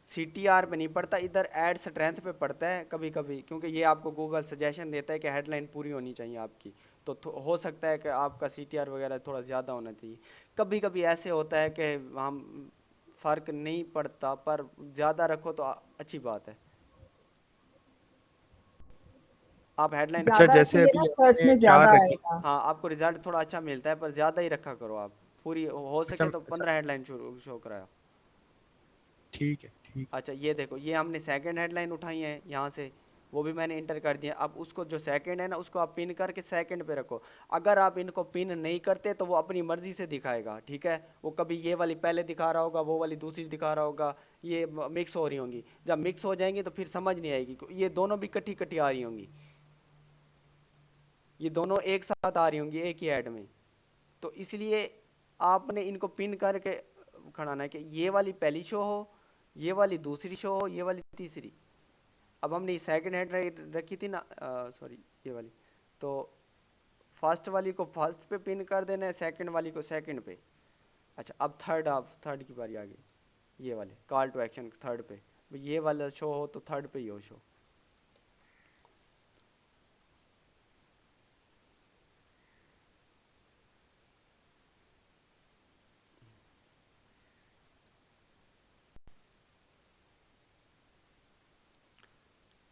CTR पे नहीं पड़ता, इधर ऐड स्ट्रेंथ पे पड़ता है कभी कभी, क्योंकि ये आपको गूगल सजेशन देता है कि हेडलाइन पूरी होनी चाहिए आपकी, तो हो सकता है कि आपका CTR वगैरह थोड़ा ज़्यादा होना चाहिए। कभी कभी ऐसे होता है कि हम फ़र्क नहीं पड़ता, पर ज़्यादा रखो तो अच्छी बात है। आप हेडलाइन, अच्छा, ज़्यादा जैसे रखेंगे अभी ना सर्च आपने में 4 ज़्यादा रखी। आएगा। हाँ आपको रिजल्ट थोड़ा अच्छा मिलता है, पर ज़्यादा ही रखा करो आप, पूरी हो अच्छा सके तो अच्छा, 15 हेडलाइन शो कराया। ठीक है ठीक है। अच्छा, ये देखो, ये हमने सेकंड हेडलाइन उठाई है यहाँ से, वो भी मैंने इंटर कर दिया। अब उसको जो सेकंड है ना, उसको आप पिन करके सेकंड पे रखो। अगर आप इनको पिन नहीं करते तो वो अपनी मर्जी से दिखाएगा, ठीक है। वो कभी ये वाली पहले दिखा रहा होगा, वो वाली दूसरी दिखा रहा होगा, ये मिक्स हो रही होंगी। जब मिक्स हो जाएंगी तो फिर समझ नहीं आएगी, ये दोनों भी कटी कटी आ रही होंगी, ये दोनों एक साथ आ रही होंगी एक ही ऐड में, तो इसलिए आपने इनको पिन करके खड़ाना है कि ये वाली पहली शो हो, ये वाली दूसरी शो हो, ये वाली तीसरी। अब हमने सेकंड हेड रखी थी ना, सॉरी ये वाली, तो फर्स्ट वाली को फर्स्ट पे पिन कर देना है, सेकंड वाली को सेकंड पे। अच्छा, अब थर्ड की बारी आ गई, ये वाले कॉल टू एक्शन थर्ड पे, ये वाला शो हो तो थर्ड पे ही हो शो।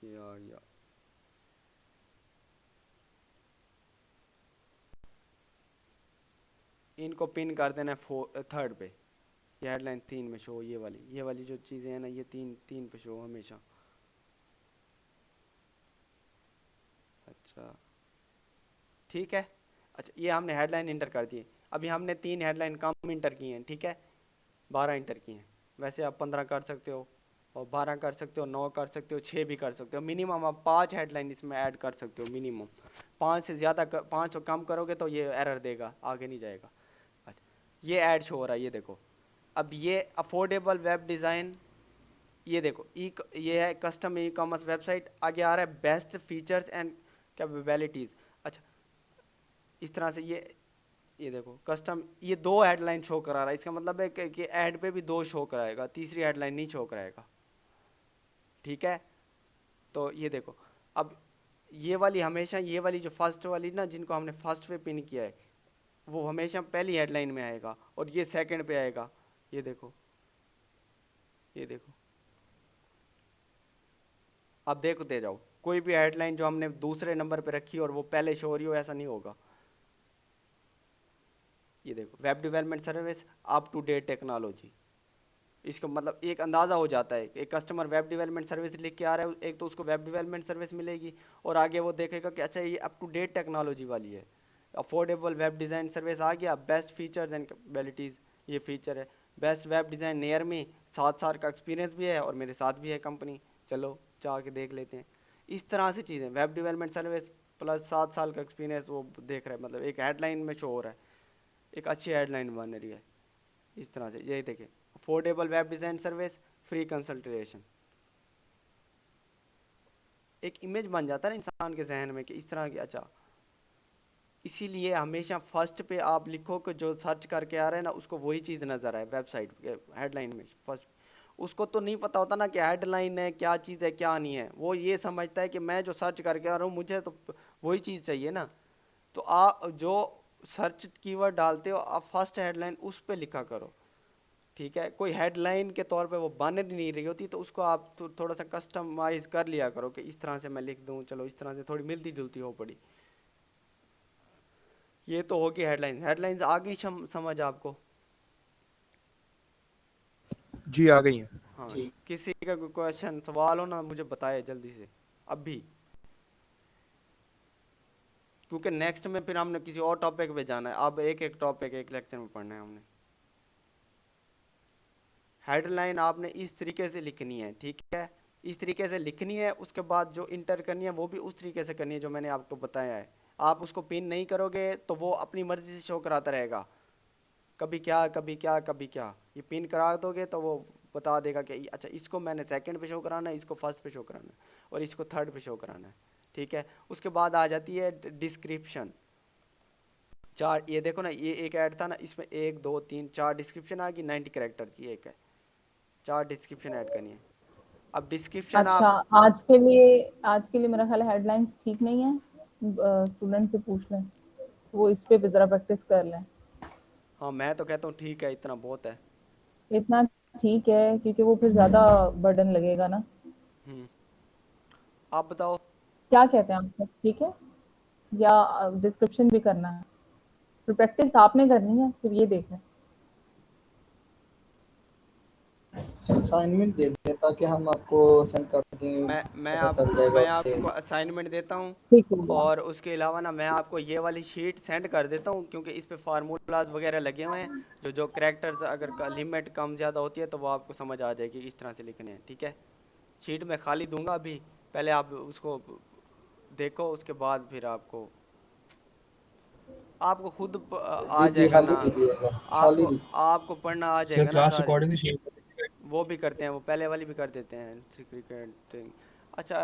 ये आ गया, इनको पिन कर देना है थर्ड पे, ये हेडलाइन 3 में शो, ये वाली जो चीज़ें हैं ना, ये तीन तीन पे शो हमेशा। अच्छा, ठीक है। अच्छा, ये हमने हेडलाइन इंटर कर दी है। अभी हमने 3 हेडलाइन कम इंटर की हैं, ठीक है, 12 इंटर की हैं। वैसे आप 15 कर सकते हो, और 12 कर सकते हो, 9 कर सकते हो, 6 भी कर सकते हो। मिनिमम आप 5 हेडलाइन इसमें ऐड कर सकते हो, मिनिमम 5 से ज़्यादा 5 से कम करोगे तो ये एरर देगा, आगे नहीं जाएगा। अच्छा, ये ऐड शो हो रहा है, ये देखो। अब ये अफोर्डेबल वेब डिज़ाइन, ये देखो ये है कस्टम ई कॉमर्स वेबसाइट, आगे आ रहा है बेस्ट फीचर्स एंड कैपेबिलिटीज़। अच्छा, इस तरह से ये देखो कस्टम, ये 2 हेडलाइन शो करा रहा है, इसका मतलब है कि ऐड पे भी 2 शो कराएगा, तीसरी हेडलाइन नहीं शो कराएगा, ठीक है। तो ये देखो, अब ये वाली हमेशा, ये वाली जो फर्स्ट वाली ना, जिनको हमने फर्स्ट पे पिन किया है, वो हमेशा पहली हेडलाइन में आएगा, और ये सेकंड पे आएगा। ये देखो, ये देखो, अब देखते जाओ, कोई भी हेडलाइन जो हमने दूसरे नंबर पे रखी और वो पहले शो हो रही हो, ऐसा नहीं होगा। ये देखो, web development service up to date technology, इसका मतलब एक अंदाज़ा हो जाता है, एक कस्टमर वेब डेवलपमेंट सर्विस लिख के आ रहा है, एक तो उसको वेब डेवलपमेंट सर्विस मिलेगी, और आगे वो देखेगा कि अच्छा ये अप टू डेट टेक्नोलॉजी वाली है। अफोर्डेबल वेब डिज़ाइन सर्विस आ गया, बेस्ट फीचर्स एंड कैपेबिलिटीज़, ये फीचर है। बेस्ट वेब डिज़ाइन नियर में, 7 साल का एक्सपीरियंस भी है और मेरे साथ भी है कंपनी, चलो चाह के देख लेते हैं। इस तरह से चीज़ें, वेब डेवलपमेंट सर्विस प्लस 7 साल का एक्सपीरियंस, वो देख रहा है, मतलब एक हेडलाइन में शो हो रहा है, एक अच्छी हेडलाइन बन रही है। इस तरह से ये देखें, affordable web design service, free consultation, एक इमेज बन जाता है ना इंसान के जहन में कि इस तरह की। अच्छा, इसीलिए हमेशा फर्स्ट पे आप लिखो कि जो सर्च करके आ रहा है ना, उसको वही चीज़ नज़र आए वेबसाइट के हेडलाइन में फर्स्ट। उसको तो नहीं पता होता ना कि हेडलाइन है क्या चीज़ है क्या नहीं है, वो ये समझता है कि मैं जो सर्च करके आ रहा हूँ मुझे तो वही चीज़ चाहिए ना। तो आप जो सर्च कीवर्ड डालते हो, आप फर्स्ट हेडलाइन उस पर लिखा करो, ठीक है, कोई हेडलाइन के तौर पे वो बन नहीं रही होती, तो उसको आप थोड़ा सा कस्टमाइज कर लिया करो कि इस तरह से मैं लिख दूं, चलो इस तरह से थोड़ी मिलती जुलती हो पड़ी। ये तो होगी हेडलाइन। हेडलाइंस आ गई समझ आपको? जी आ गई हैं। हाँ, जी किसी का कोई क्वेश्चन सवाल हो ना मुझे बताए जल्दी से अभी, क्योंकि नेक्स्ट में फिर हमने किसी और टॉपिक पे जाना है। अब एक एक टॉपिक एक लेक्चर में पढ़ना है हमने। हेडलाइन आपने इस तरीके से लिखनी है, ठीक है, इस तरीके से लिखनी है। उसके बाद जो इंटर करनी है वो भी उस तरीके से करनी है जो मैंने आपको बताया है। आप उसको पिन नहीं करोगे तो वो अपनी मर्जी से शो कराता रहेगा, कभी क्या कभी क्या कभी क्या। ये पिन करा दोगे तो वो बता देगा कि अच्छा इसको मैंने सेकंड पे शो कराना है, इसको फर्स्ट पे शो कराना है, और इसको थर्ड पे शो कराना है, ठीक है। उसके बाद आ जाती है डिस्क्रिप्शन। चार, ये देखो ना, ये एक ऐड था ना, इसमें 1 2 3 4 डिस्क्रिप्शन आ गई, 90 कैरेक्टर की एक है, 4 डिस्क्रिप्शन ऐड करनी है। अब डिस्क्रिप्शन अच्छा, आप, आज के लिए मेरा ख्याल है हेडलाइंस ठीक नहीं है, स्टूडेंट से पूछ लें, वो इस पे भी जरा प्रैक्टिस कर लें। हाँ मैं तो कहता हूँ ठीक है, इतना बहुत है। इतना ठीक है क्योंकि वो फिर ज्यादा बर्डन लगेगा ना। हम्म, आप बताओ। क्या कहते हैं आप सब, ठीक है या डिस्क्रिप्शन भी करना है? फिर प्रैक्टिस आपने करनी है, फिर ये देखें। असाइनमेंट दे दें ताकि हम आपको सेंड कर दें, पता चल जाएगा मैं उससे। आपको असाइनमेंट देता हूँ, ठीक हो गया। और उसके अलावा ना मैं आपको ये वाली शीट सेंड कर देता हूँ, क्योंकि इस पे फार्मूलाज वगैरह लगे हुए हैं, जो जो करेक्टर्स अगर लिमिट कम ज़्यादा होती है तो वो आपको समझ आ जाएगी इस तरह से लिखने हैं, ठीक है। शीट मैं खाली दूंगा अभी, पहले आप उसको देखो, उसके बाद फिर आपको आपको खुद आ जी जी जाएगा खाली ना, दीजिएगा, आपको खाली दी। आपको पढ़ना आ सर जाएगा ना क्लास सारे। रिकॉर्डिंग भी शेयर कर दीजिएगा। वो भी करते हैं, वो पहले वाली भी कर देते हैं क्रिकेटिंग। अच्छा,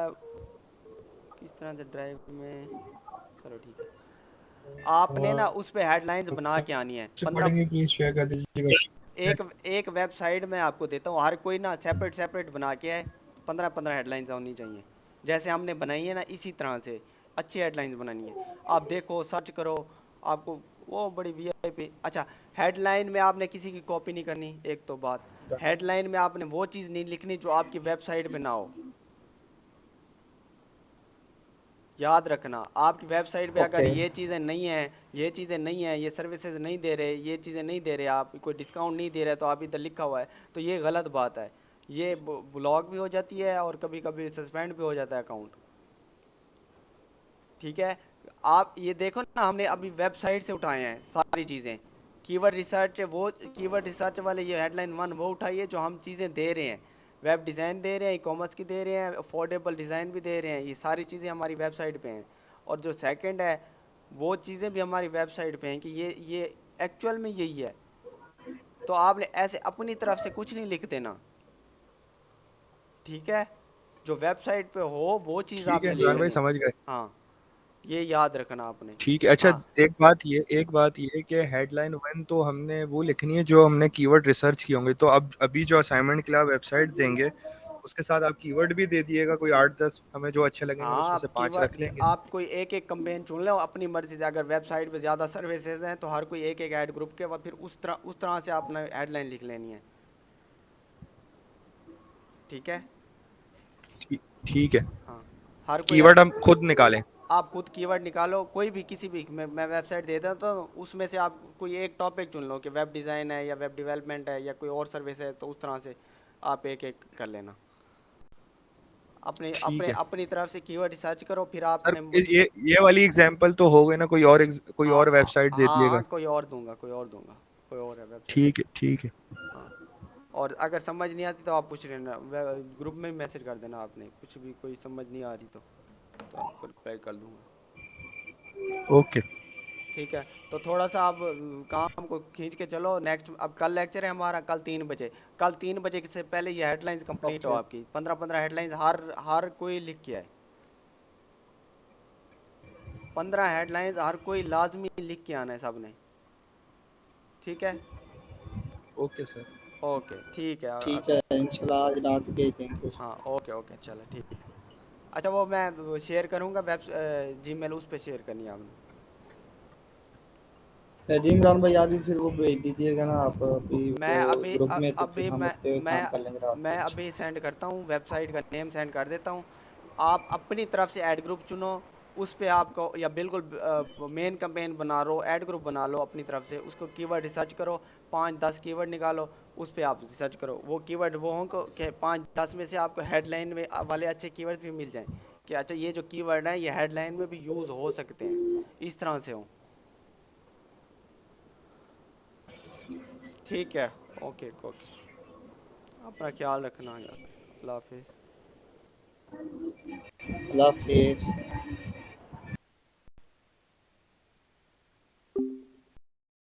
किस तरह से ड्राइव में, चलो ठीक है। आपने ना उस पे हेडलाइंस बना के आनी है क्लास 15। रिकॉर्डिंग भी प्लीज शेयर कर दीजिएगा। एक एक वेबसाइट में आपको देता हूँ, हर कोई ना सेपरेट सेपरेट बना के है, 15 हेडलाइंस होनी चाहिए, जैसे हमने बनाई है ना इसी तरह से अच्छी हेडलाइंस बनानी है। आप देखो, सर्च करो, आपको वो बड़ी वीआईपी। अच्छा, हेडलाइन में आपने किसी की कॉपी नहीं करनी, एक तो बात। हेडलाइन में आपने वो चीज़ नहीं लिखनी जो आपकी वेबसाइट पे ना हो, याद रखना। आपकी वेबसाइट पे अगर ओके ये चीज़ें नहीं हैं, ये चीज़ें नहीं हैं, ये सर्विसेज नहीं दे रहे, ये चीज़ें नहीं दे रहे, आप कोई डिस्काउंट नहीं दे रहे, तो आप इधर लिखा हुआ है, तो ये गलत बात है। ये ब्लॉक भी हो जाती है और कभी कभी सस्पेंड भी हो जाता है अकाउंट, ठीक है। आप ये देखो ना, हमने अभी वेबसाइट से उठाए हैं सारी चीज़ें। कीवर्ड रिसर्च, वो कीवर्ड रिसर्च वाले ये हेडलाइन 1 वो उठाई है जो हम चीज़ें दे रहे हैं। वेब डिज़ाइन दे रहे हैं, ई कॉमर्स की दे रहे हैं, अफोर्डेबल डिज़ाइन भी दे रहे हैं, ये सारी चीज़ें हमारी वेबसाइट पे हैं। और जो सेकंड है, वो चीज़ें भी हमारी वेबसाइट पे हैं कि ये एक्चुअल में यही है। तो आपने ऐसे अपनी तरफ से कुछ नहीं लिख देना, ठीक है। जो वेबसाइट पे हो वो चीज़ ठीक है आपने इमरान भाई, लिखनी है। समझ गए। हाँ, ये याद रखना आपने। ठीक है। अच्छा, हाँ एक बात ये कि हेडलाइन 1 तो हमने वो लिखनी है जो हमने कीवर्ड रिसर्च किए होंगे। तो अब अभी जो असाइनमेंट के लिए आप वेबसाइट देंगे उसके साथ आप कीवर्ड भी दे दिएगा, कोई 8-10 हमें जो अच्छे लगेंगे हाँ, उसमें से आप 5 रख कीवर्ड, लेंगे। आप कोई एक एक कंपेन चुन लो अपनी मर्जी से। अगर वेबसाइट पे ज़्यादा सर्विसेज हैं तो हर कोई एक एक ऐड ग्रुप के, और फिर उस तरह से आपने हेडलाइन लिख लेनी है, ठीक है। ठीक ठीक है। हाँ, हर कोई कीवर्ड हम खुद निकालें। आप खुद कीवर्ड निकालो, कोई भी किसी भी, मैं वेबसाइट दे देता हूँ, तो उसमें से आप कोई एक टॉपिक चुन लो कि वेब डिज़ाइन है या वेब डेवलपमेंट है या कोई और सर्विस है, तो उस तरह से आप एक एक कर लेना। अपने ठीक अपने है अपनी तरफ से कीवर्ड रिसर्च करो, फिर सर। आपने ये वाली एग्जांपल तो हो गई ना, कोई हाँ और वेबसाइट दे हाँ दिएगा। हाँ, कोई और दूंगा, कोई और दूंगा, कोई और है वेबसाइट। ठीक है ठीक है। हाँ, और अगर समझ नहीं आती तो आप पूछ लेना, ग्रुप में मैसेज कर देना, आपने कुछ भी कोई समझ नहीं आ रही तो आपको रिप्लाई कर दूंगा, ओके। ठीक है। तो थोड़ा सा आप काम को खींच के चलो। नेक्स्ट, अब कल लेक्चर है हमारा, कल 3 बजे। कल 3 बजे से पहले ये हेडलाइंस कंप्लीट हो ओके आपकी, 15 हेडलाइंस हर कोई लिख के आए। 15 हेडलाइंस हर कोई लाजमी लिख के आना है सबने, ठीक है। Okay sir. ओके, ठीक है। ठीक है, इंशाल्लाह आज रात भेज देंगे। हाँ, ओके ओके, चलो ठीक है। अच्छा, वो मैं शेयर करूँगा, वेब जीमेल उस पर शेयर करनी है आपने। जी इमरान भाई आज भी फिर वो भेज दीजिएगा ना आप अभी मैं वो अभी ग्रुप में, तो फिर अभी हम उस पे मैं काम कर लेंगे रात मैं को अभी सेंड करता हूँ, वेबसाइट का नेम सेंड कर देता हूँ। आप अपनी तरफ से ऐड ग्रुप चुनो, उस पे आपको या बिल्कुल मेन कैंपेन बना लो, ऐड ग्रुप बना लो अपनी तरफ से, उसको कीवर्ड रिसर्च करो, 5-10 कीवर्ड निकालो, उस पे आप रिसर्च करो। वो कीवर्ड वो हों कि 5-10 में से आपको हेडलाइन में वाले अच्छे कीवर्ड भी मिल जाएं कि अच्छा ये जो कीवर्ड हैं ये हेडलाइन में भी यूज़ हो सकते हैं, इस तरह से हो। ठीक है, ओके ओके, अपना ख्याल रखना यार, अल्लाह हाफिज़। अल्लाह हाफिज़।